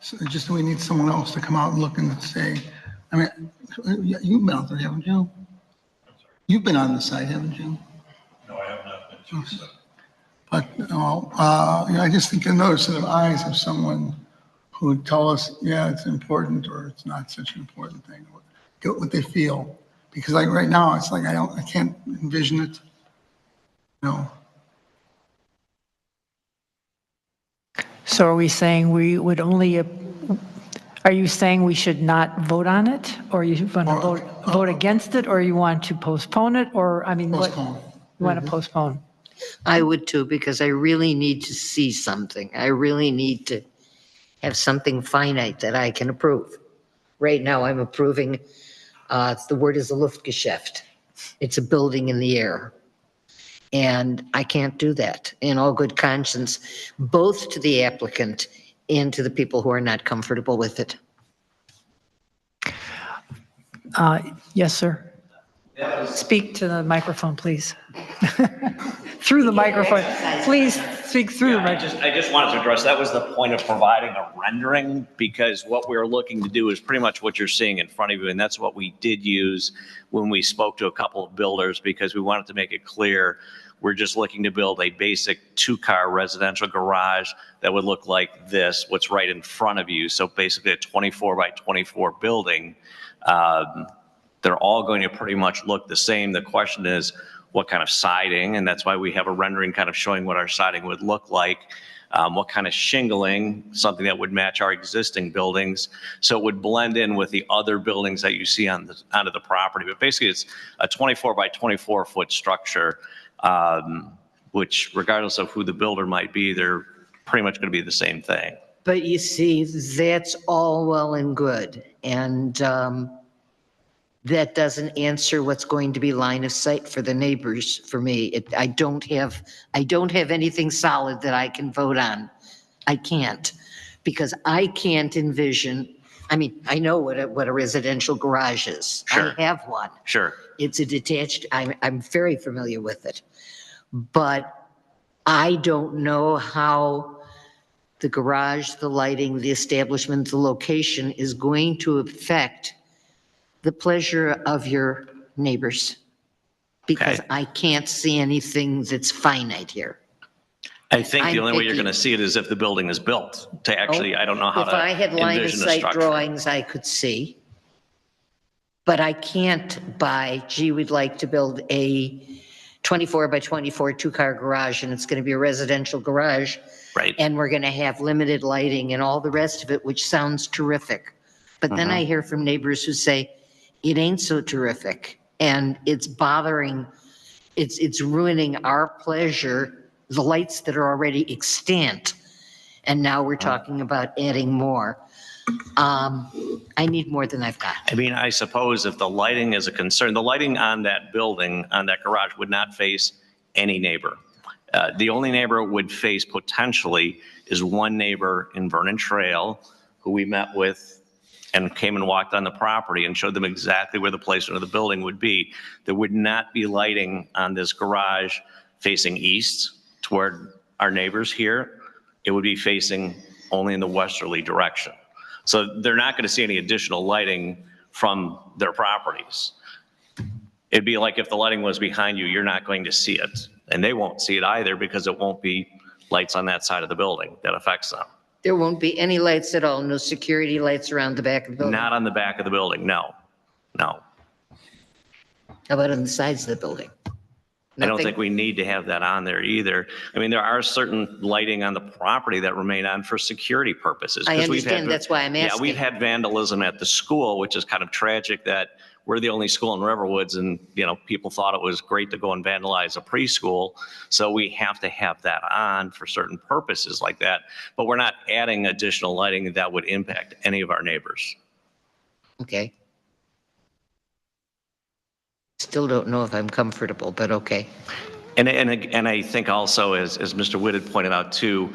So just we need someone else to come out and look and say, I mean, you've been out there, haven't you? You've been on the site, haven't you? No, I have not been to the site. But I just think another set of eyes of someone who would tell us, yeah, it's important or it's not such an important thing. Get what they feel, because like right now, it's like I can't envision it. No. So are we saying we would only? Are you saying we should not vote on it, or you want to vote against it, or you want to postpone it, or I mean, Postpone. what you want to postpone? I would too, because I really need to see something. I really need to have something finite that I can approve. Right now, I'm approving, the word is a Luftgeschäft. It's a building in the air. And I can't do that in all good conscience, both to the applicant and to the people who are not comfortable with it. Yes, sir. Speak to the microphone, please. Through the microphone. Please speak through the microphone. I just wanted to address, that was the point of providing a rendering, because what we're looking to do is pretty much what you're seeing in front of you, and that's what we did use when we spoke to a couple of builders, because we wanted to make it clear we're just looking to build a basic two-car residential garage that would look like this, what's right in front of you. So basically a 24 by 24 building. They're all going to pretty much look the same. The question is what kind of siding, and that's why we have a rendering kind of showing what our siding would look like. What kind of shingling, something that would match our existing buildings. So it would blend in with the other buildings that you see onto the property. But basically it's a 24 by 24 foot structure, which regardless of who the builder might be, they're pretty much going to be the same thing. But you see, that's all well and good. And that doesn't answer what's going to be line of sight for the neighbors for me. I don't have anything solid that I can vote on. I can't, because I can't envision, I mean, I know what a residential garage is. Sure. I have one. Sure. It's a detached, I'm very familiar with it. But I don't know how the garage, the lighting, the establishment, the location is going to affect the pleasure of your neighbors, because I can't see anything that's finite here. I think the only way you're going to see it is if the building is built. To actually, I don't know how If to I had line of envision the sight structure. drawings, I could see. But I can't buy, gee, we'd like to build a 24 by 24 two-car garage, and it's going to be a residential garage. Right. And we're going to have limited lighting and all the rest of it, which sounds terrific. But then I hear from neighbors who say, it ain't so terrific, and it's bothering, it's ruining our pleasure, the lights that are already extant, and now we're talking about adding more. I need more than I've got. I mean, I suppose if the lighting is a concern, the lighting on that building, on that garage would not face any neighbor. The only neighbor it would face potentially is one neighbor in Vernon Trail who we met with and came and walked on the property and showed them exactly where the placement of the building would be. There would not be lighting on this garage facing east toward our neighbors here. It would be facing only in the westerly direction. So they're not going to see any additional lighting from their properties. It'd be like if the lighting was behind you, you're not going to see it. And they won't see it either because it won't be lights on that side of the building that affects them. There won't be any lights at all, no security lights around the back of the building? Not on the back of the building, no, no. How about on the sides of the building? I don't Nothing? think we need to have that on there either. I mean, there are certain lighting on the property that remain on for security purposes. I 'cause we've had- understand, that's why I'm Yeah, asking. we've had vandalism at the school, which is kind of tragic that we're the only school in Riverwoods and, people thought it was great to go and vandalize a preschool. So we have to have that on for certain purposes like that. But we're not adding additional lighting that would impact any of our neighbors. Okay. Still don't know if I'm comfortable, but okay. And I think also, as Mr. Witt had pointed out too,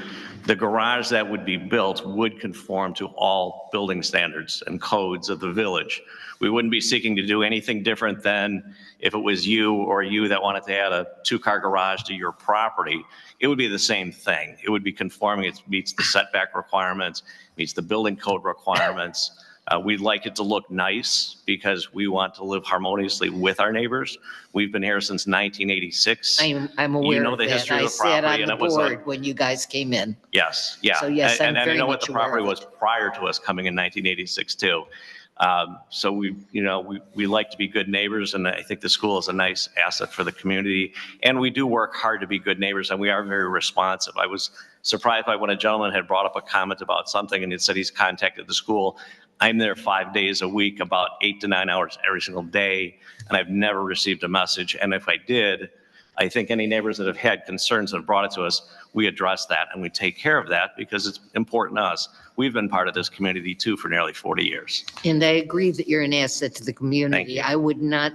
the garage that would be built would conform to all building standards and codes of the village. We wouldn't be seeking to do anything different than if it was you that wanted to add a 2-car garage to your property. It would be the same thing. It would be conforming. It meets the setback requirements, meets the building code requirements. We'd like it to look nice because we want to live harmoniously with our neighbors. We've been here since 1986. I'm aware You know of the that. history of I the sat property, on and the it was board when you guys came in. Yes, yeah. So yes, I'm And I very know what much the aware property of was prior to us coming in 1986 too. So we like to be good neighbors, and I think the school is a nice asset for the community. And we do work hard to be good neighbors, and we are very responsive. I was surprised by when a gentleman had brought up a comment about something and it said he's contacted the school. I'm there 5 days a week, about 8 to 9 hours every single day, and I've never received a message. And if I did, I think any neighbors that have had concerns that have brought it to us, we address that and we take care of that because it's important to us. We've been part of this community too for nearly 40 years. And I agree that you're an asset to the community. I would not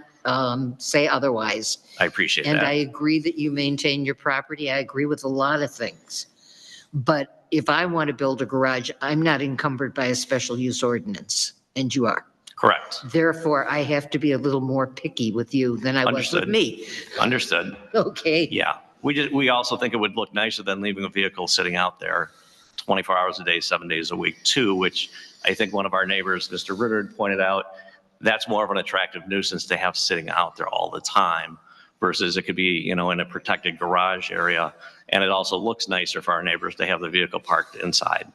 say otherwise. I appreciate And that. I agree that you maintain your property. I agree with a lot of things. But if I want to build a garage, I'm not encumbered by a special use ordinance, and you are. Correct. Therefore, I have to be a little more picky with you than I was with Understood. me. Understood. Okay. Yeah. We also think it would look nicer than leaving a vehicle sitting out there 24 hours a day, 7 days a week too, which I think one of our neighbors, Mr. Ritter, had pointed out, that's more of an attractive nuisance to have sitting out there all the time versus it could be, in a protected garage area. And it also looks nicer for our neighbors to have the vehicle parked inside.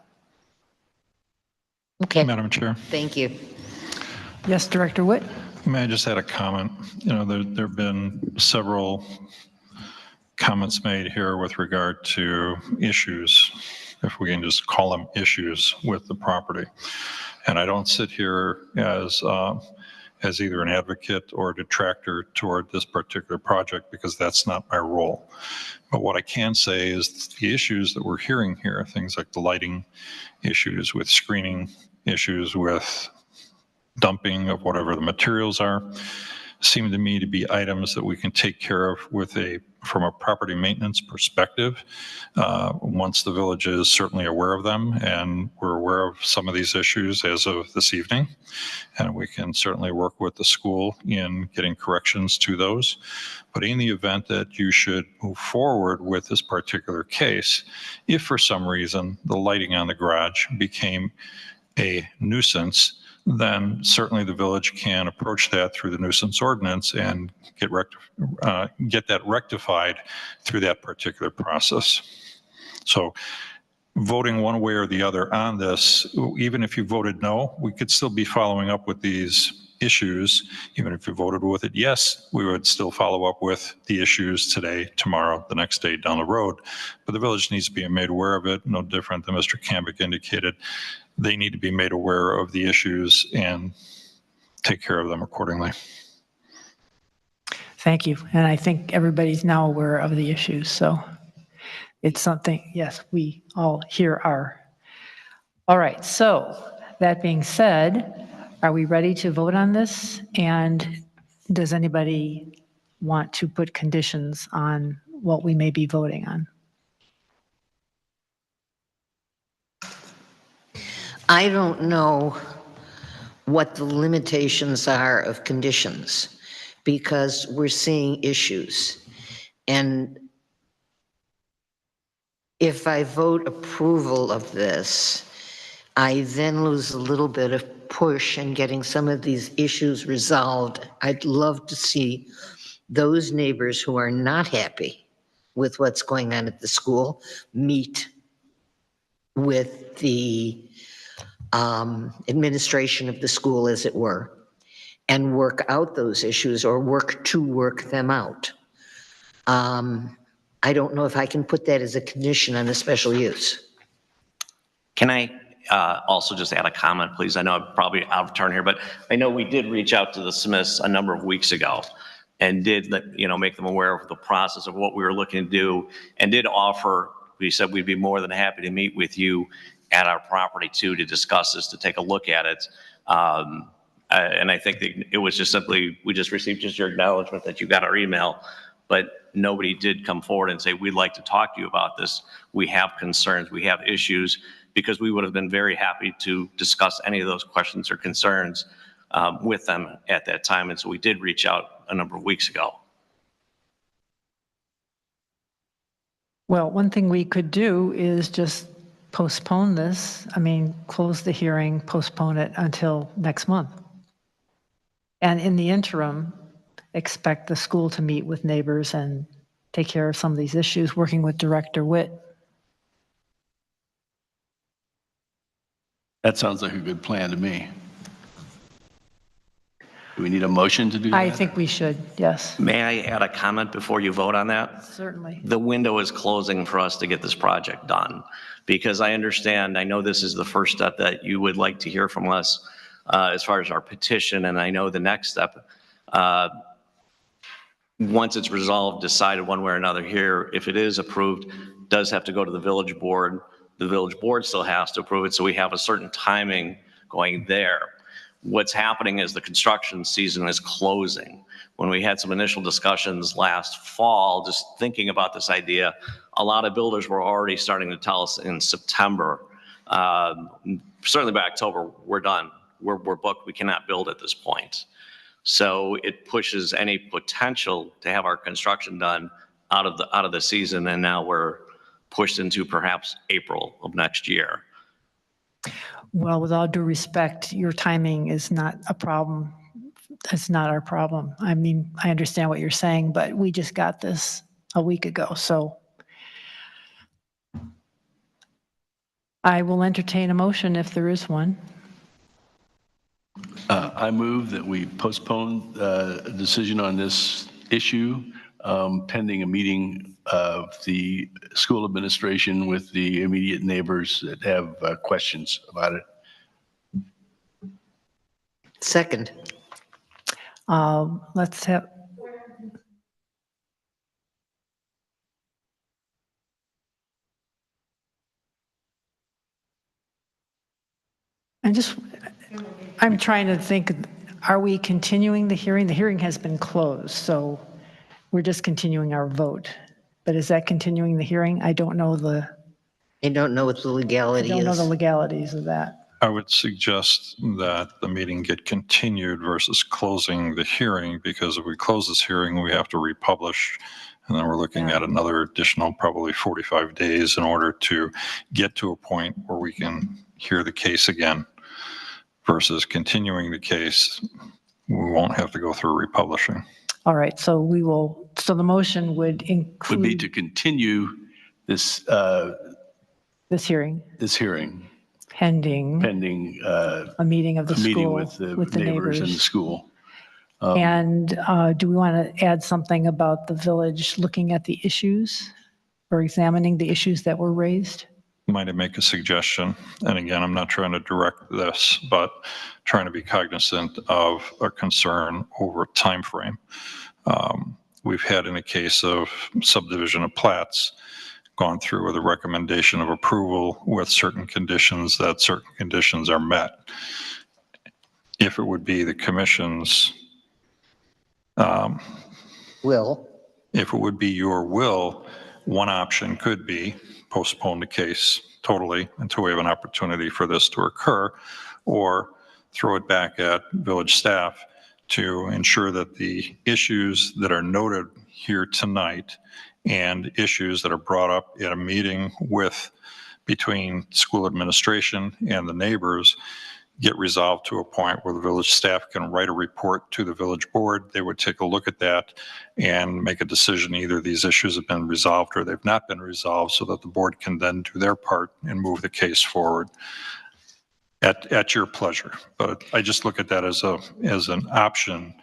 Okay. Madam Chair, Thank you. Yes, Director Witt? may I just add a comment? There have been several comments made here with regard to issues, if we can just call them issues with the property. And I don't sit here as either an advocate or a detractor toward this particular project because that's not my role. But what I can say is the issues that we're hearing here, things like the lighting issues with screening, issues with dumping of whatever the materials are, seem to me to be items that we can take care of from a property maintenance perspective. Once the village is certainly aware of them, and we're aware of some of these issues as of this evening, and we can certainly work with the school in getting corrections to those. But in the event that you should move forward with this particular case, if for some reason the lighting on the garage became a nuisance, then certainly the village can approach that through the nuisance ordinance and get that rectified through that particular process. So voting one way or the other on this, even if you voted no, we could still be following up with these issues. Even if you voted with it yes, we would still follow up with the issues today, tomorrow, the next day down the road. But the village needs to be made aware of it, no different than Mr. Cambick indicated. They need to be made aware of the issues and take care of them accordingly. Thank you. And I think everybody's now aware of the issues. So it's something, yes, we all here are. All right. So that being said, are we ready to vote on this? And does anybody want to put conditions on what we may be voting on? I don't know what the limitations are of conditions because we're seeing issues. And if I vote approval of this, I then lose a little bit of push in getting some of these issues resolved. I'd love to see those neighbors who are not happy with what's going on at the school meet with the administration of the school, as it were, and work out those issues or work them out. I don't know if I can put that as a condition on a special use. Can I also just add a comment, please? I know I'm probably out of turn here, but I know we did reach out to the Smiths a number of weeks ago and did make them aware of the process of what we were looking to do, and did offer, we said we'd be more than happy to meet with you at our property too to discuss this, to take a look at it. And I think that it was just simply, we just received just your acknowledgement that you got our email, but nobody did come forward and say, we'd like to talk to you about this. We have concerns, we have issues, because we would have been very happy to discuss any of those questions or concerns with them at that time. And so we did reach out a number of weeks ago. Well, one thing we could do is just postpone this. I mean, close the hearing, postpone it until next month. And in the interim, expect the school to meet with neighbors and take care of some of these issues, working with Director Witt. That sounds like a good plan to me. Do we need a motion to do that? I think we should, yes. May I add a comment before you vote on that? Certainly. The window is closing for us to get this project done, because I understand, I know this is the first step that you would like to hear from us as far as our petition, and I know the next step, once it's resolved, decided one way or another here, if it is approved, does have to go to the village board. The village board still has to approve it, so we have a certain timing going there. What's happening is the construction season is closing. When we had some initial discussions last fall, just thinking about this idea, a lot of builders were already starting to tell us in September, certainly by October, we're done. We're booked, we cannot build at this point. So it pushes any potential to have our construction done out of the season, and now we're pushed into perhaps April of next year. Well, with all due respect, your timing is not a problem. It's not our problem. I mean, I understand what you're saying, but we just got this a week ago, so I will entertain a motion if there is one. I move that we postpone a decision on this issue pending a meeting of the school administration with the immediate neighbors that have questions about it. Second. Let's have. I'm trying to think, are we continuing the hearing? The hearing has been closed, so we're just continuing our vote. But is that continuing the hearing? I don't know what the legality is. I don't know the legalities of that. I would suggest that the meeting get continued versus closing the hearing, because if we close this hearing, we have to republish, and then we're looking at another additional probably 45 days in order to get to a point where we can hear the case again. Versus continuing the case, we won't have to go through republishing. All right, so the motion would include. Would be to continue this. This hearing. This hearing. Pending a meeting of the school. Meeting with the neighbors in the school. And do we want to add something about the village looking at the issues or examining the issues that were raised? Might I make a suggestion? And again, I'm not trying to direct this, but trying to be cognizant of a concern over time frame. We've had in a case of subdivision of plats gone through with a recommendation of approval with certain conditions, that certain conditions are met. If it would be the commission's will, if it would be your will, one option could be postpone the case totally until we have an opportunity for this to occur, or throw it back at village staff to ensure that the issues that are noted here tonight and issues that are brought up at a meeting between school administration and the neighbors get resolved to a point where the village staff can write a report to the village board. They would take a look at that and make a decision. Either these issues have been resolved or they've not been resolved, so that the board can then do their part and move the case forward at your pleasure. But I just look at that as an option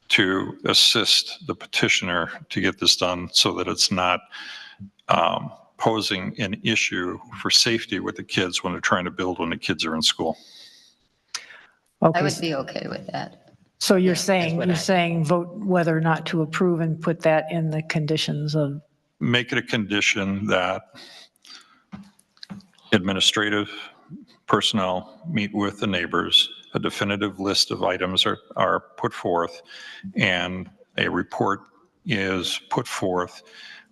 to assist the petitioner to get this done, so that it's not posing an issue for safety with the kids when they're trying to build when the kids are in school. I Okay, would be okay with that. so you're what saying vote whether or not to approve and put that in the conditions of, Make it a condition that administrative personnel meet with the neighbors, a definitive list of items are put forth, and a report is put forth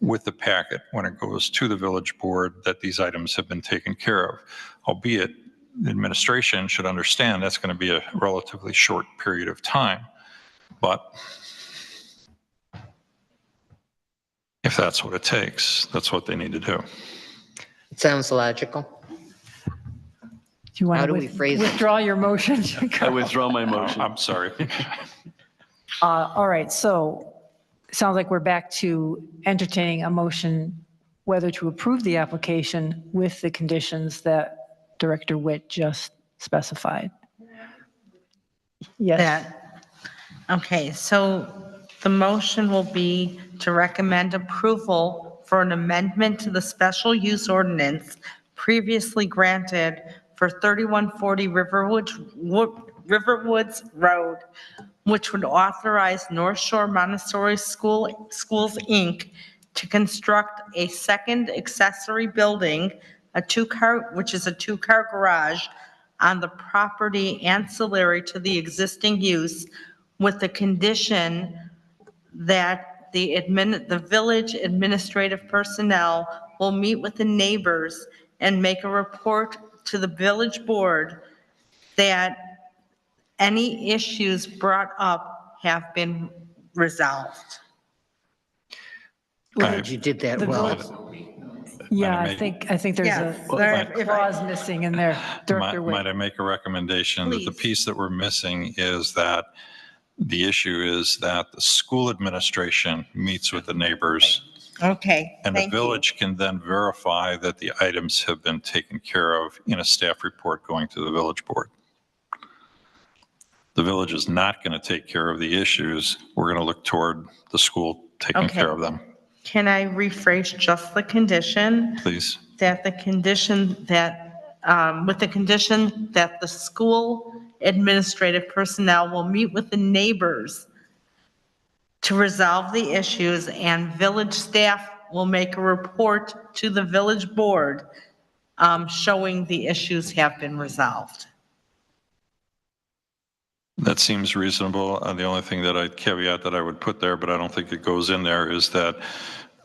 with the packet when it goes to the village board that these items have been taken care of, albeit the administration should understand that's going to be a relatively short period of time. But if that's what it takes, that's what they need to do. It sounds logical. do you want How to do we phrase it? withdraw your motion? I withdraw my motion. I'm sorry. All right, so it sounds like we're back to entertaining a motion whether to approve the application with the conditions that Director Witt just specified. Yes, Okay, so the motion will be to recommend approval for an amendment to the special use ordinance previously granted for 3140 Riverwoods Road, which would authorize North Shore Montessori Schools, Inc. to construct a second accessory building, which is a two-car garage on the property ancillary to the existing use, with the condition that the village administrative personnel will meet with the neighbors and make a report to the village board that any issues brought up have been resolved. Glad you did that The well. yeah, I think there's Yes, a clause missing in there. Director Might Witt. I make a recommendation that the Please. piece that we're missing is that the issue is that the school administration meets with the neighbors, Okay, and the thank you. village can then verify that the items have been taken care of in a staff report going to the village board. The village is not going to take care of the issues. We're going to look toward the school taking Okay. care of them. Can I rephrase just the condition? Please. That the condition that, with the condition that the school administrative personnel will meet with the neighbors to resolve the issues, and village staff will make a report to the village board showing the issues have been resolved. That seems reasonable. The only thing that caveat that I would put there, but I don't think it goes in there, is that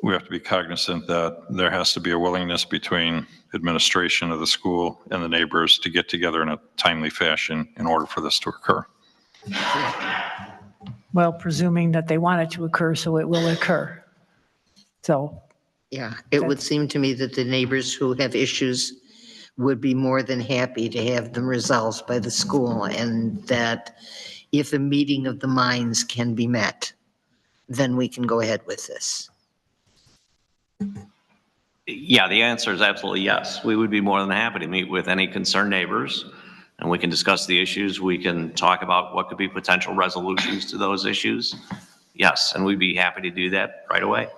we have to be cognizant that there has to be a willingness between administration of the school and the neighbors to get together in a timely fashion in order for this to occur. Well, presuming that they want it to occur, so it will occur. So, Yeah, it would seem to me that the neighbors who have issues would be more than happy to have them resolved by the school, and that if a meeting of the minds can be met, then we can go ahead with this. Yeah, the answer is absolutely yes. We would be more than happy to meet with any concerned neighbors, and we can discuss the issues. We can talk about what could be potential resolutions to those issues. Yes, and we'd be happy to do that right away.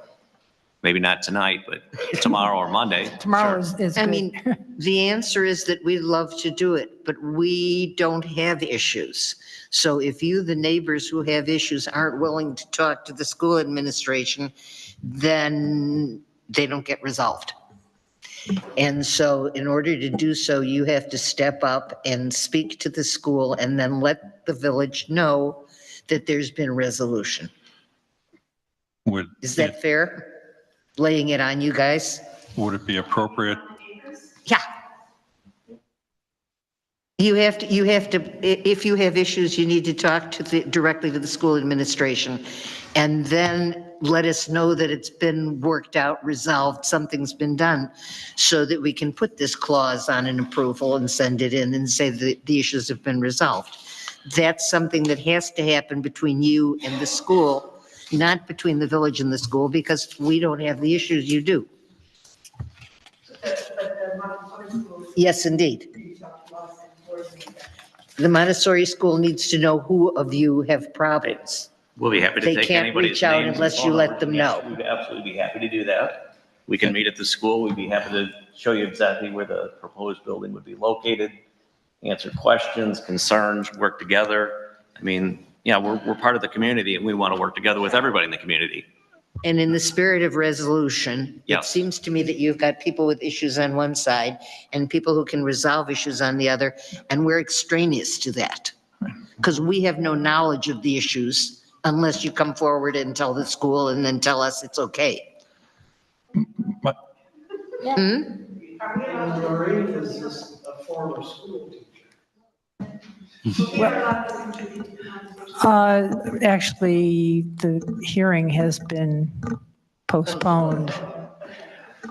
Maybe not tonight, but tomorrow or Monday. tomorrow Sure. is I good. mean, the answer is that we'd love to do it, but we don't have issues. So if you, the neighbors who have issues, aren't willing to talk to the school administration, then they don't get resolved. And so in order to do so, you have to step up and speak to the school and then let the village know that there's been resolution. Is that fair? Laying it on you guys? Would it be appropriate? Yeah. You have to, if you have issues, you need to talk directly to the school administration, and then let us know that it's been worked out, resolved, something's been done, so that we can put this clause on an approval and send it in and say that the issues have been resolved. That's something that has to happen between you and the school, not between the village and the school, because we don't have the issues you do. Yes, indeed. The Montessori school needs to know who of you have problems. We'll be happy to They take can't anybody's reach out names and unless you phone let numbers. them Yes, know. We'd absolutely be happy to do that. We can meet at the school. We'd be happy to show you exactly where the proposed building would be located, answer questions, concerns, work together. I mean, yeah, we're part of the community and we want to work together with everybody in the community. And in the spirit of resolution, it Yes. seems to me that you've got people with issues on one side and people who can resolve issues on the other, and we're extraneous to that. Because we have no knowledge of the issues unless you come forward and tell the school and then tell us it's okay. But Noreen is a former school teacher. Actually, the hearing has been postponed,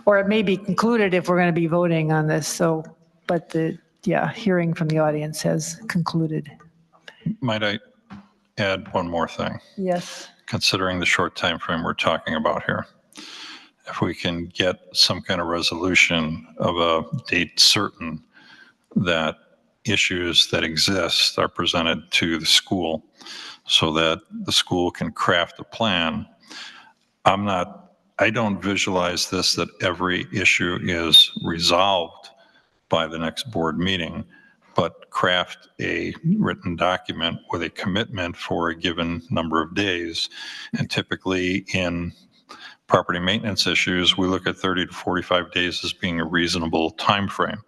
or it may be concluded if we're going to be voting on this, so, but the, yeah, hearing from the audience has concluded. might I add one more thing? Yes. Considering the short time frame we're talking about here. If we can get some kind of resolution of a date certain that issues that exist are presented to the school so that the school can craft a plan. I don't visualize this that every issue is resolved by the next board meeting, but craft a written document with a commitment for a given number of days. And typically in property maintenance issues, we look at 30 to 45 days as being a reasonable time frame.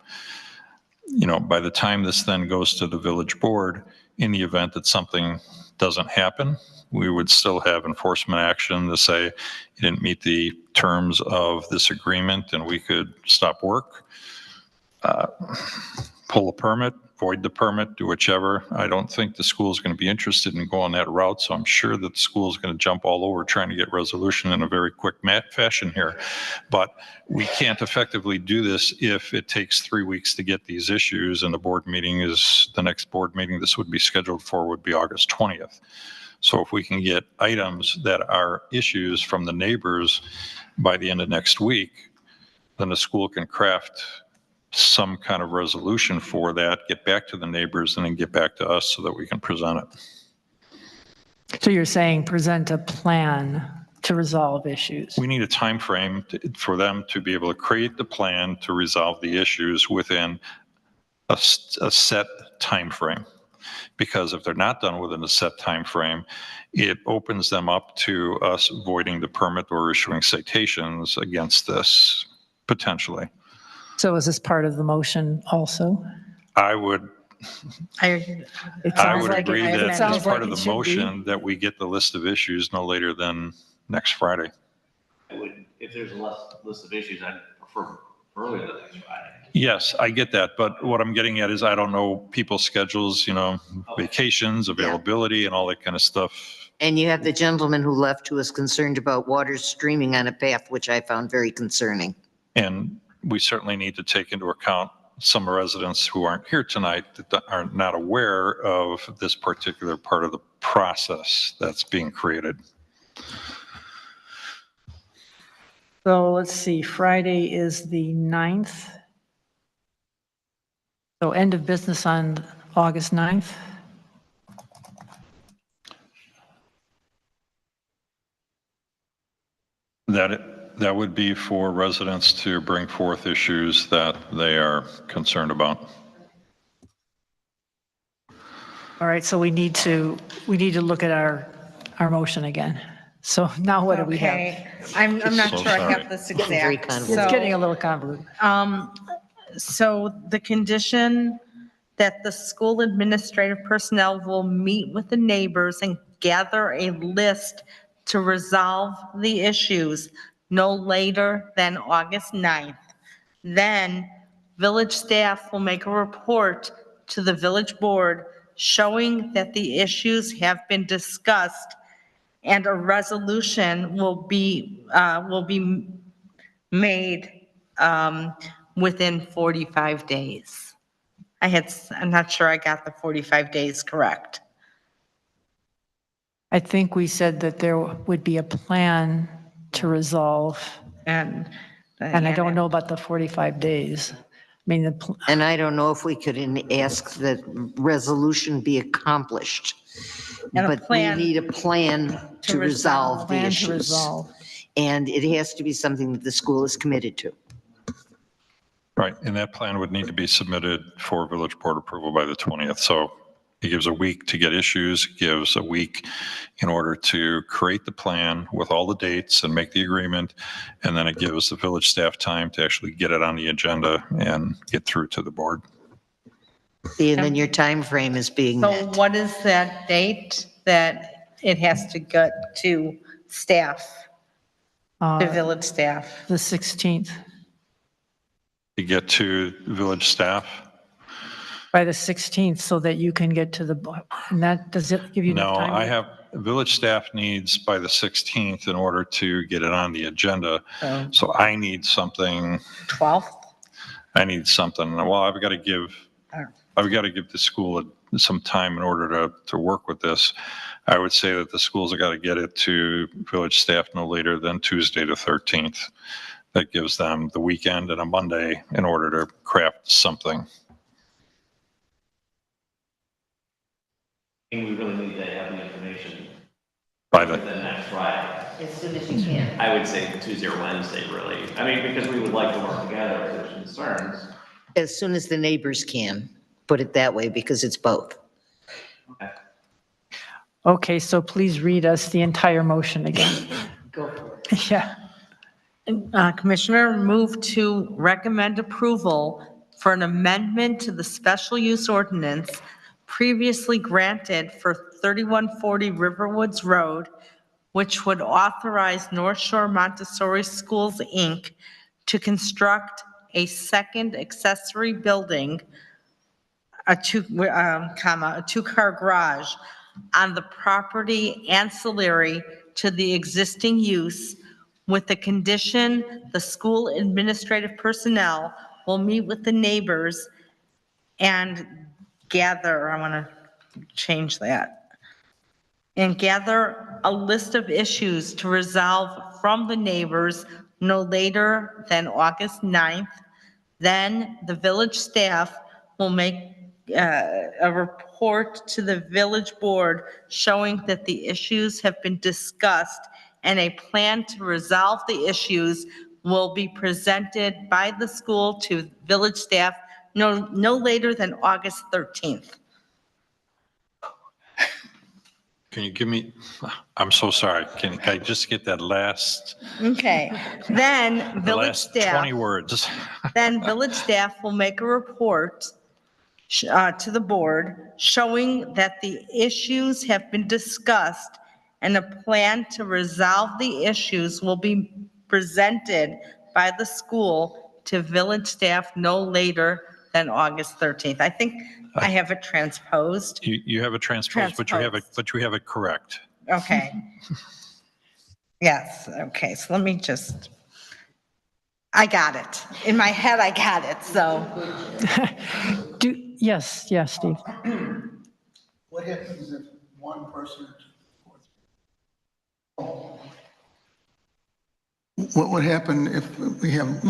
You know, by the time this then goes to the village board, in the event that something doesn't happen, we would still have enforcement action to say you didn't meet the terms of this agreement and we could stop work, pull a permit, void the permit, do whichever. I don't think the school is going to be interested in going that route, so I'm sure that the school is going to jump all over trying to get resolution in a very quick fashion here. But we can't effectively do this if it takes 3 weeks to get these issues, and the board meeting is, the next board meeting this would be scheduled for would be August 20th. So if we can get items that are issues from the neighbors by the end of next week, then the school can craft some kind of resolution for that, get back to the neighbors, and then get back to us so that we can present it. So you're saying present a plan to resolve issues? We need a time frame for them to be able to create the plan to resolve the issues within a set time frame. Because if they're not done within a set time frame, it opens them up to us voiding the permit or issuing citations against this potentially. So is this part of the motion also? I would It I sounds would like agree it- that it as sounds part like of it the should be. motion that we get the list of issues no later than next Friday. If there's a list of issues, I'd prefer earlier than next Friday. Yes, I get that, but what I'm getting at is I don't know people's schedules, you know, vacations, availability, and all that kind of stuff. And you have the gentleman who left who was concerned about water streaming on a path, which I found very concerning. And we certainly need to take into account some residents who aren't here tonight that are not aware of this particular part of the process that's being created. So let's see, Friday is the 9th. So end of business on August 9th. That would be for residents to bring forth issues that they are concerned about. All right, so we need to look at our motion again. So now what do we have? Okay, I'm not So sure I sorry. have this Getting very exact. convoluted. It's getting a little convoluted. So the condition that the school administrative personnel will meet with the neighbors and gather a list to resolve the issues no later than August 9th. Then village staff will make a report to the village board showing that the issues have been discussed, and a resolution will be made within 45 days. I'm not sure I got the 45 days correct. I think we said that there would be a plan to resolve, and I don't know about the 45 days. I mean, And I don't know if we could ask that resolution be accomplished. And a But we plan need a plan to resolve the plan to issues. resolve. And it has to be something that the school is committed to. Right, and that plan would need to be submitted for village board approval by the 20th. So it gives a week to get issues, gives a week in order to create the plan with all the dates and make the agreement. And then it gives the village staff time to actually get it on the agenda and get through to the board. And then your time frame is being So met. what is that date that it has to get to staff, the village staff? The 16th. To get to village staff? By the 16th, so that you can get to the, and that, does it give you No, enough time? I have, village staff needs by the 16th in order to get it on the agenda. So I need something, 12th? I need something, well, I've got to give the school some time in order to work with this. I would say that the schools have got to get it to village staff no later than Tuesday the 13th. That gives them the weekend and a Monday in order to craft something. We really need to have the information By the within next Friday. As soon as you can. I would say Tuesday or Wednesday, really. I mean, because we would like to work together if there's concerns. As soon as the neighbors can, put it that way, because it's both. Okay, so please read us the entire motion again. Go for it. Yeah. Commissioner, move to recommend approval for an amendment to the special use ordinance previously granted for 3140 Riverwoods Road, which would authorize North Shore Montessori Schools, Inc. to construct a second accessory building, a two-car garage on the property ancillary to the existing use, with the condition the school administrative personnel will meet with the neighbors and gather, I want to change that, and gather a list of issues to resolve from the neighbors no later than August 9th. Then the village staff will make a report to the village board showing that the issues have been discussed, and a plan to resolve the issues will be presented by the school to village staff no later than August 13th. Can you give me, I'm so sorry, can I just get that last, Okay, then the village last staff. 20 words? Then village staff will make a report to the board showing that the issues have been discussed, and a plan to resolve the issues will be presented by the school to village staff no later than August 13th. I think I have it transposed. You have it transposed, but you have it correct. Okay. Yes, okay, so let me just, I got it. In my head, I got it, so. Yes, Steve. What happens if one person What would happen if we have,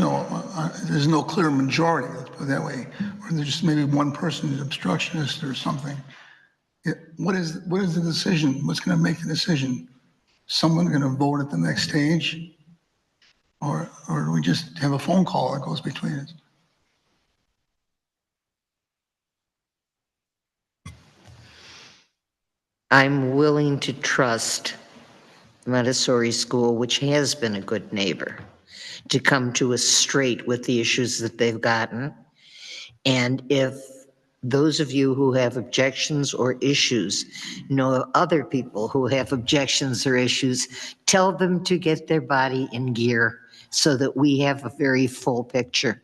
there's no clear majority, let's put it that way, or there's just maybe one person is obstructionist or something? What is the decision? What's going to make the decision? Someone going to vote at the next stage? Or do we just have a phone call that goes between us? I'm willing to trust Montessori School, which has been a good neighbor, to come to us straight with the issues that they've gotten. And if those of you who have objections or issues know other people who have objections or issues, tell them to get their body in gear so that we have a very full picture.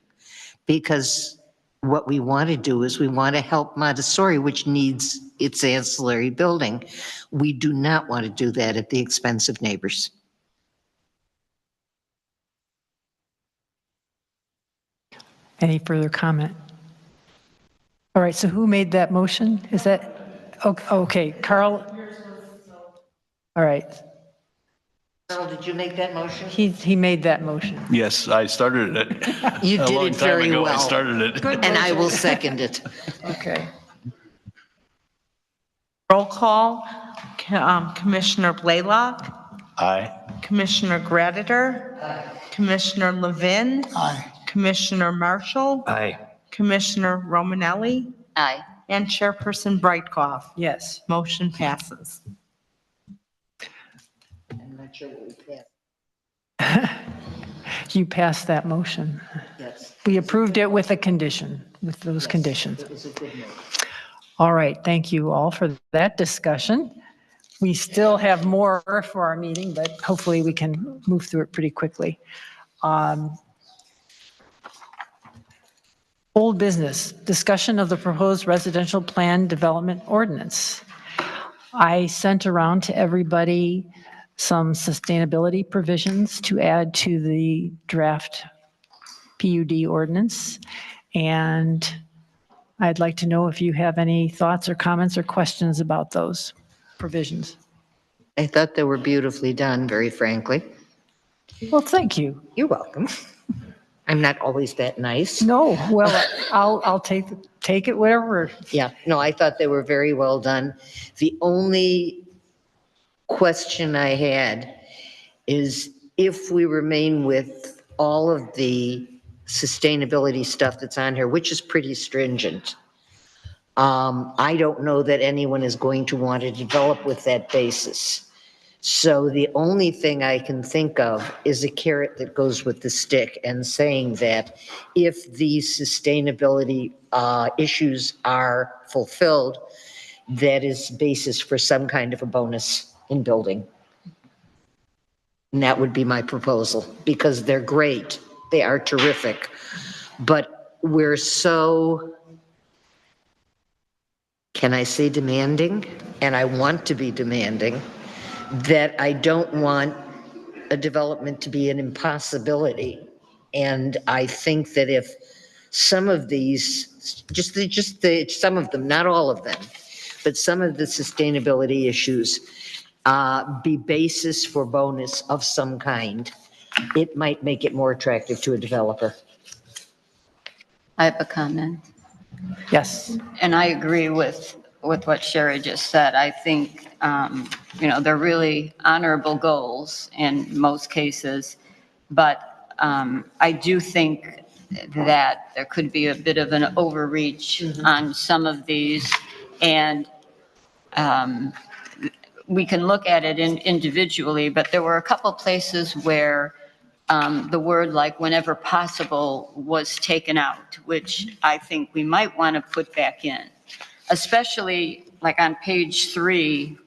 Because what we want to do is we want to help Montessori, which needs its ancillary building. We do not want to do that at the expense of neighbors. Any further comment? All right, so who made that motion? Is that, okay, Carl? All right, Carl, did you make that motion? he made that motion. Yes, I started it. You A did long it time very ago, I well. started it. And I will second it. Okay. Roll call, Commissioner Blaylock, Aye. Commissioner Graditor, Commissioner Levin, Aye. Commissioner Marshall, Aye. Commissioner Romanelli, Aye. and Chairperson Brightcroft. Yes. Motion passes. I'm not sure what we passed. You passed that motion. Yes, We approved it with a condition, with those conditions. it was a good move. All right, thank you all for that discussion. We still have more for our meeting, but hopefully we can move through it pretty quickly. Old business, discussion of the proposed residential plan development ordinance. I sent around to everybody some sustainability provisions to add to the draft PUD ordinance. And I'd like to know if you have any thoughts or comments or questions about those provisions. I thought they were beautifully done, very frankly. Well, thank you. You're welcome. I'm not always that nice. No, well, I'll take it, whatever. Yeah, no, I thought they were very well done. The only question I had is if we remain with all of the sustainability stuff that's on here, which is pretty stringent, I don't know that anyone is going to want to develop with that basis. So the only thing I can think of is a carrot that goes with the stick and saying that if these sustainability issues are fulfilled, that is basis for some kind of a bonus in building. And that would be my proposal, because they're great. They are terrific. But we're so, can I say demanding? And I want to be demanding, that I don't want a development to be an impossibility. And I think that if some of these, some of them, not all of them, but some of the sustainability issues be basis for bonus of some kind, it might make it more attractive to a developer. I have a comment. Yes. And I agree with what Sherry just said. I think, they're really honorable goals in most cases, but I do think that there could be a bit of an overreach on some of these, and we can look at it individually, but there were a couple places where the word like whenever possible was taken out, which I think we might want to put back in, especially like on page 3,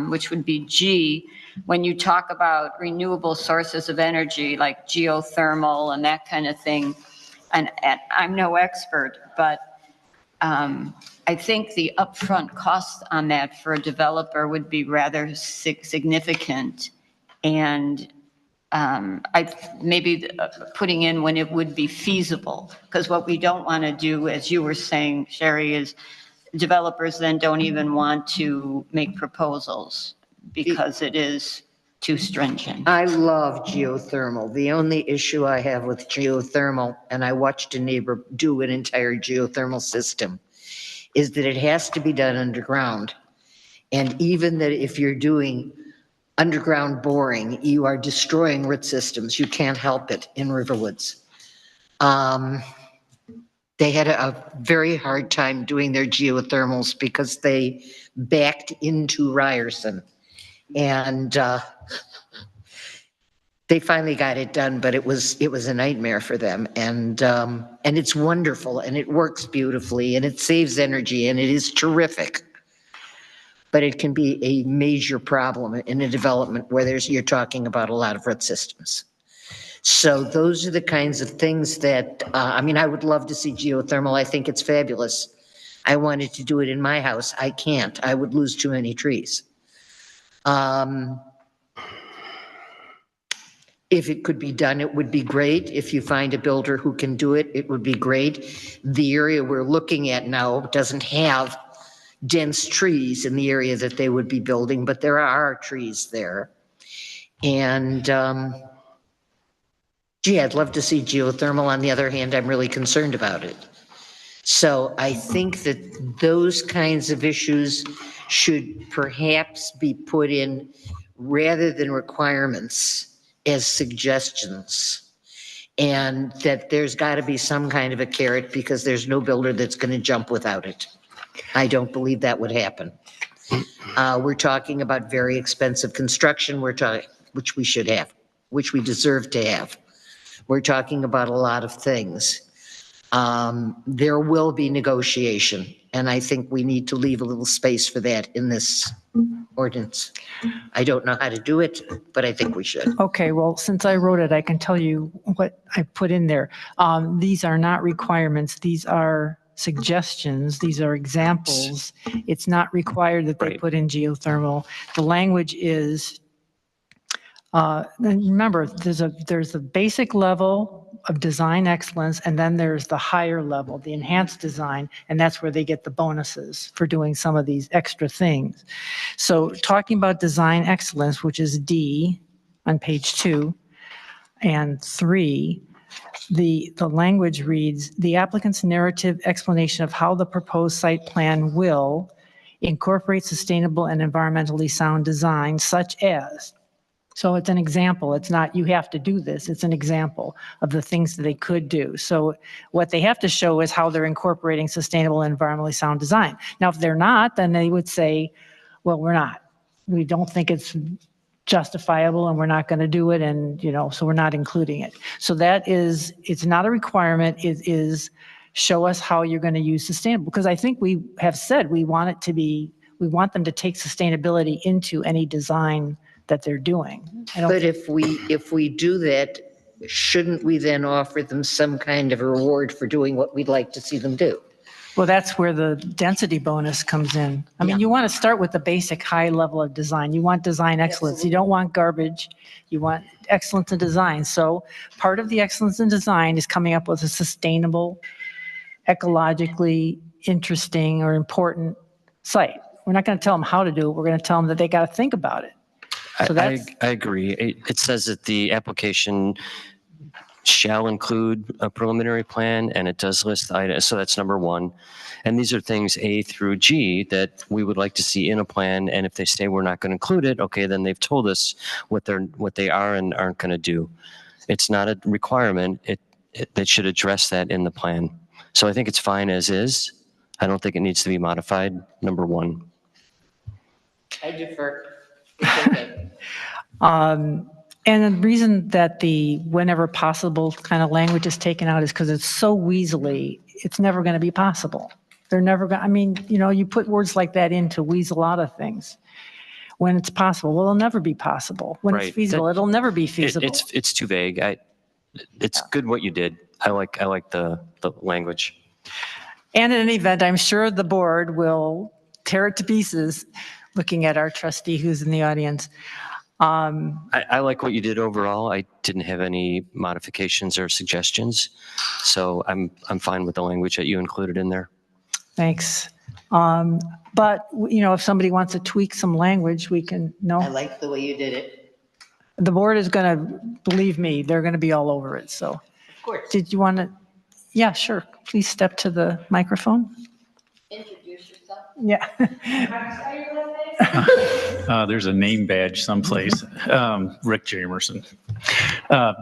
which would be G, when you talk about renewable sources of energy like geothermal and that kind of thing. And I'm no expert, but I think the upfront cost on that for a developer would be rather significant. And maybe putting in when it would be feasible, because what we don't want to do, as you were saying, Sherry, is developers then don't even want to make proposals because it is too stringent. I love geothermal. The only issue I have with geothermal, and I watched a neighbor do an entire geothermal system, is that it has to be done underground. And even that if you're doing underground boring, you are destroying root systems. You can't help it in Riverwoods. They had a very hard time doing their geothermals because they backed into Ryerson. And they finally got it done, but it was a nightmare for them. And it's wonderful, and it works beautifully, and it saves energy, and it is terrific. But it can be a major problem in a development where you're talking about a lot of root systems. So those are the kinds of things that, I mean, I would love to see geothermal. I think it's fabulous. I wanted to do it in my house. I can't. I would lose too many trees. If it could be done, it would be great. If you find a builder who can do it, it would be great. The area we're looking at now doesn't have dense trees in the area that they would be building, but there are trees there. And gee, I'd love to see geothermal. On the other hand, I'm really concerned about it. So I think that those kinds of issues should perhaps be put in rather than requirements as suggestions. And that there's got to be some kind of a carrot because there's no builder that's going to jump without it. I don't believe that would happen. We're talking about very expensive construction, which we should have, which we deserve to have. We're talking about a lot of things. There will be negotiation, and I think we need to leave a little space for that in this ordinance. I don't know how to do it, but I think we should. Okay, well, since I wrote it, I can tell you what I put in there. These are not requirements. These are suggestions. These are examples. It's not required that they put in geothermal. The language is, remember, there's a basic level of design excellence, and then there's the higher level, the enhanced design, and that's where they get the bonuses for doing some of these extra things. So talking about design excellence, which is D on page 2 and 3, the language reads, the applicant's narrative explanation of how the proposed site plan will incorporate sustainable and environmentally sound design such as. So it's an example. It's not, you have to do this. It's an example of the things that they could do. So what they have to show is how they're incorporating sustainable and environmentally sound design. Now, if they're not, then they would say, well, we're not. We don't think it's justifiable and we're not going to do it. And, you know, so we're not including it. So that is, it's not a requirement. It is show us how you're going to use sustainable. Because I think we have said we want it to be, we want them to take sustainability into any design that they're doing. But if we do that, shouldn't we then offer them some kind of a reward for doing what we'd like to see them do? Well, that's where the density bonus comes in. I mean, you want to start with the basic high level of design. You want design excellence. You don't want garbage. You want excellence in design. So part of the excellence in design is coming up with a sustainable, ecologically interesting or important site. We're not going to tell them how to do it. We're going to tell them that they got to think about it. So I agree. It says that the application shall include a preliminary plan, and it does list items. So that's number one. And these are things A through G that we would like to see in a plan. And if they say we're not going to include it, okay, then they've told us what they are and aren't going to do. It's not a requirement. They should address that in the plan. So I think it's fine as is. I don't think it needs to be modified. Number one. I defer. It's okay. And the reason that the whenever possible kind of language is taken out is because it's so weaselly, it's never going to be possible. They're never going to, I mean, you know, you put words like that in to weasel out of things. When it's possible, well, it'll never be possible. When it's feasible, it'll never be feasible. It's too vague. It's good what you did. I like the language. And in any event, I'm sure the board will tear it to pieces, looking at our trustee who's in the audience. I like what you did overall. I didn't have any modifications or suggestions, so I'm fine with the language that you included in there. Thanks. But, you know, if somebody wants to tweak some language, we can, no. I like the way you did it. The board is going to, believe me, they're going to be all over it, so. Of course. Did you want to, yeah, sure. Please step to the microphone. Introduce yourself. Yeah. There's a name badge someplace. Rick Jamerson.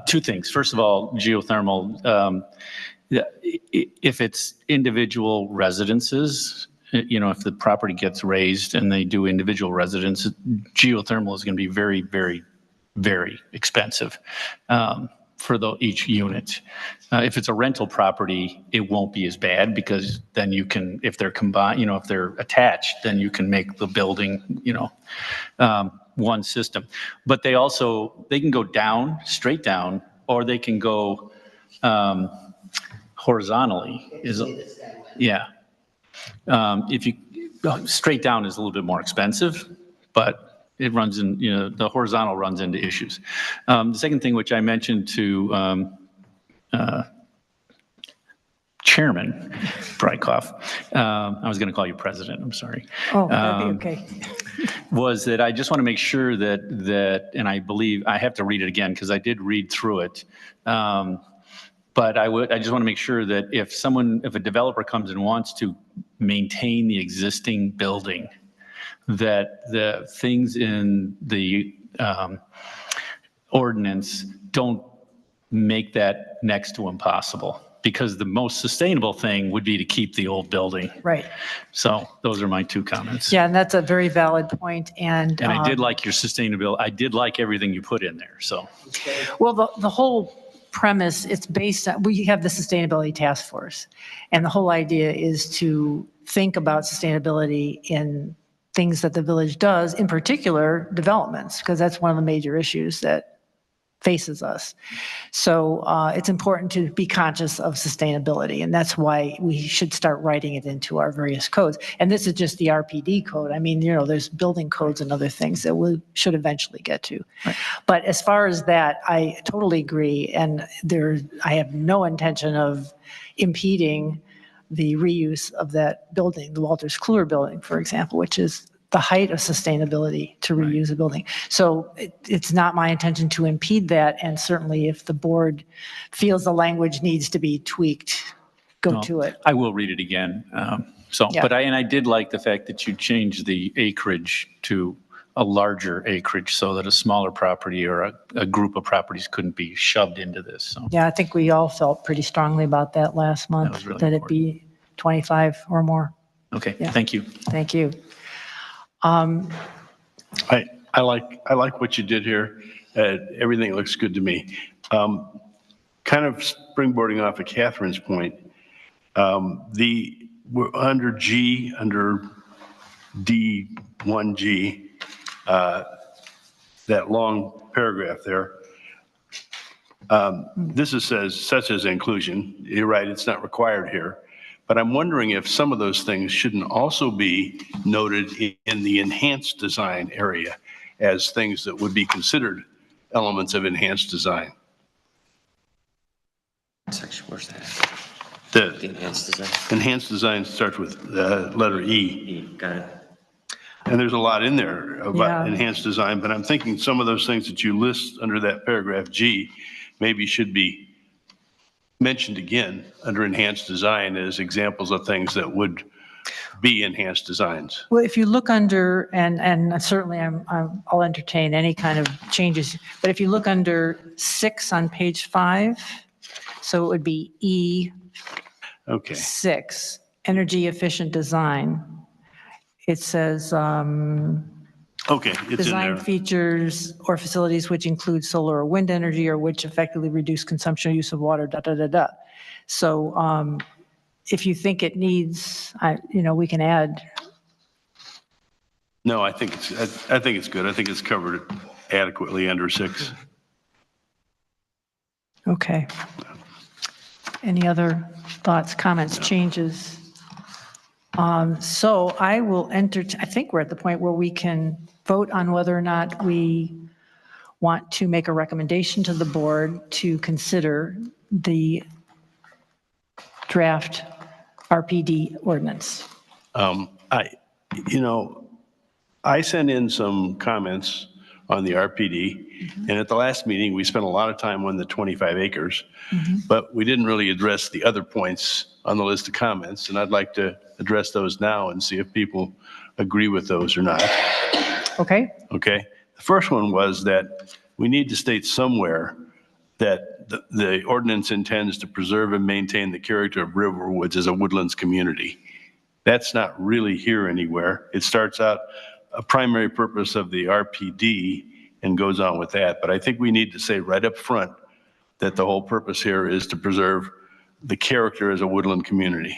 Two things. First of all, geothermal, if it's individual residences, you know, if the property gets raised and they do individual residences, geothermal is going to be very, very, very expensive for each unit. If it's a rental property, it won't be as bad because then you can, if they're combined, you know, if they're attached, then you can make the building, you know, one system. But they can go down, straight down or they can go horizontally. Yeah. If you, straight down is a little bit more expensive, but it runs in, the horizontal runs into issues. The second thing, which I mentioned to Chairman Brykoff, I was going to call you President, I'm sorry. Oh, that'd be okay. Was that I just want to make sure that, and I believe, I have to read it again because I did read through it. But I just want to make sure that if a developer comes and wants to maintain the existing building, that the things in the ordinance don't make that next to impossible. Because the most sustainable thing would be to keep the old building. Right. So those are my two comments. Yeah, and that's a very valid point. And I did like your sustainability. I did like everything you put in there, so. Well, the whole premise, it's based on, we have the Sustainability Task Force. And the whole idea is to think about sustainability in things that the village does, in particular developments, because that's one of the major issues that faces us. So it's important to be conscious of sustainability, and that's why we should start writing it into our various codes. And this is just the RPD code. I mean, there's building codes and other things that we should eventually get to. Right. But as far as that, I totally agree, and I have no intention of impeding the reuse of that building, the Walters Kluwer building, for example, which is the height of sustainability to reuse a building. So it's not my intention to impede that, and certainly if the board feels the language needs to be tweaked, go to it. I will read it again. Yeah. But I did like the fact that you changed the acreage to a larger acreage so that a smaller property or a group of properties couldn't be shoved into this. So. Yeah, I think we all felt pretty strongly about that last month, really that it be 25 or more. Okay, Yeah. thank you. Thank you. I like what you did here. Everything looks good to me. Kind of springboarding off of Catherine's point, we're under G, under D1G, that long paragraph there. This says such as inclusion. You're right, it's not required here. But I'm wondering if some of those things shouldn't also be noted in the enhanced design area as things that would be considered elements of enhanced design. Section, where's that? The enhanced design. Enhanced design starts with letter E. E, got it. And there's a lot in there about enhanced design, but I'm thinking some of those things that you list under that paragraph G maybe should be mentioned again under enhanced design as examples of things that would be enhanced designs. Well, if you look under, and certainly I'll entertain any kind of changes, but if you look under 6 on page 5, so it would be E6, energy efficient design. It says, okay, it's in design there. features or facilities which include solar or wind energy or which effectively reduce consumption or use of water, So if you think it needs, we can add. No, I think it's good. I think it's covered adequately under 6. Okay. Any other thoughts, comments, changes? So I will I think we're at the point where we can vote on whether or not we want to make a recommendation to the board to consider the draft RPD ordinance. I sent in some comments on the RPD, and at the last meeting, we spent a lot of time on the 25 acres, but we didn't really address the other points on the list of comments, and I'd like to address those now and see if people agree with those or not. Okay. Okay. The first one was that we need to state somewhere that the ordinance intends to preserve and maintain the character of Riverwoods as a woodlands community. That's not really here anywhere. It starts out a primary purpose of the RPD and goes on with that. But I think we need to say right up front that the whole purpose here is to preserve the character as a woodland community.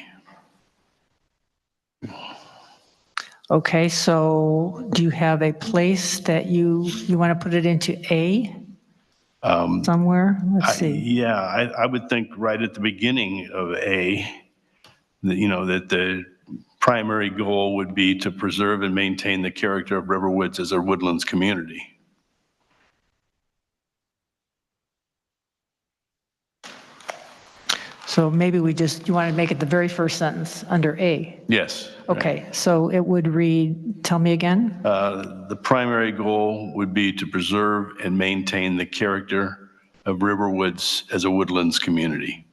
Okay, so do you have a place that you want to put it into A? somewhere? Let's see. Yeah, I would think right at the beginning of A, that the primary goal would be to preserve and maintain the character of Riverwoods as a woodlands community. So maybe you want to make it the very first sentence under A. Yes. Okay, so it would read, tell me again? The primary goal would be to preserve and maintain the character of Riverwoods as a woodlands community.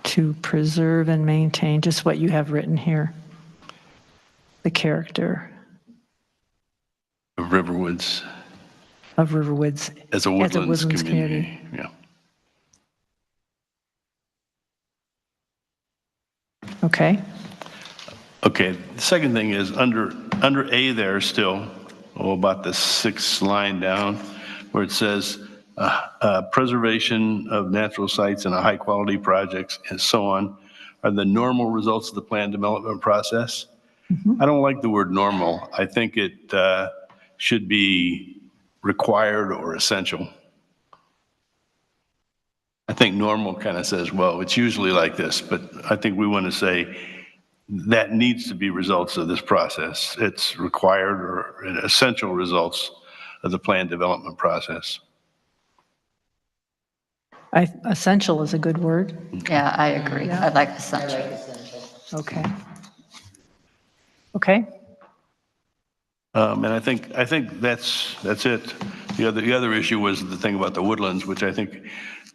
To preserve and maintain, just what you have written here. The character Of Riverwoods of Riverwoods as a woodlands community. Yeah. Okay. Okay, the second thing is under A there still, about the sixth line down, where it says preservation of natural sites and high quality projects and so on are the normal results of the plan development process. I don't like the word normal. I think it should be required or essential. I think normal kind of says, well, it's usually like this, but I think we want to say that needs to be results of this process. It's required or essential results of the plan development process. Essential is a good word. Yeah, I agree. I like essential. Okay. Okay. And I think that's it. The other issue was the thing about the woodlands, which I think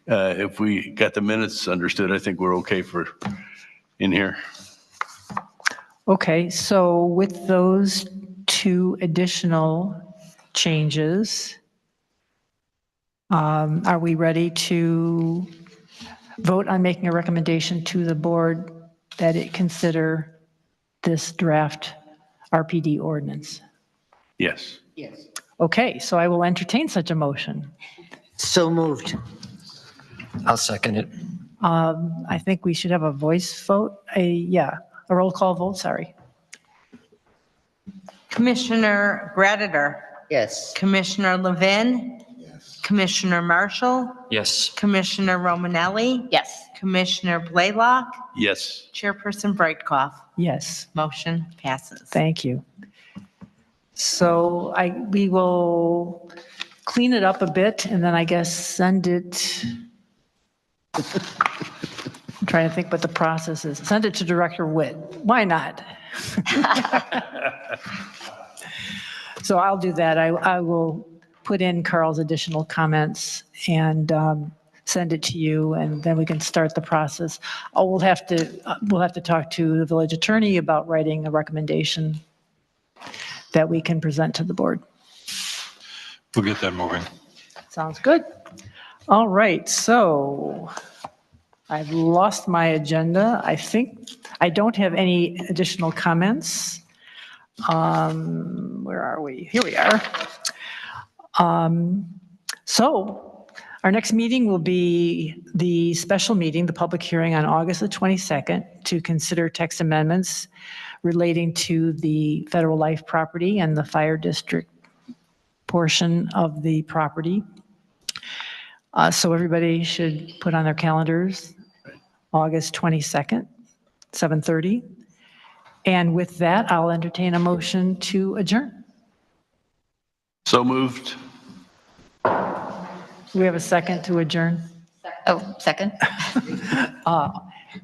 if we got the minutes understood, I think we're okay for in here. Okay, so with those two additional changes, are we ready to vote on making a recommendation to the board that it consider this draft RPD ordinance? Yes. Yes. Okay, so I will entertain such a motion. So moved. I'll second it. I think we should have a voice vote, a roll call vote, sorry. Commissioner Graditer. Yes. Commissioner Levin. Yes. Commissioner Marshall. Yes. Commissioner Romanelli. Yes. Commissioner Blaylock. Yes. Chairperson Brightcove. Yes. Motion passes. Thank you. So we will clean it up a bit and then I guess send it. I'm trying to think what the process is. Send it to Director Witt. Why not? So I'll do that. I will put in Carl's additional comments and send it to you, and then we can start the process. We'll have to talk to the village attorney about writing a recommendation that we can present to the board. We'll get that moving. Sounds good. All right, so I've lost my agenda. I think I don't have any additional comments. Where are we? Here we are. So our next meeting will be the special meeting, the public hearing on August the 22nd to consider text amendments relating to the Federal Life property and the fire district portion of the property. So everybody should put on their calendars August 22nd, 7:30. And with that, I'll entertain a motion to adjourn. So moved. Do we have a second to adjourn? Oh, second?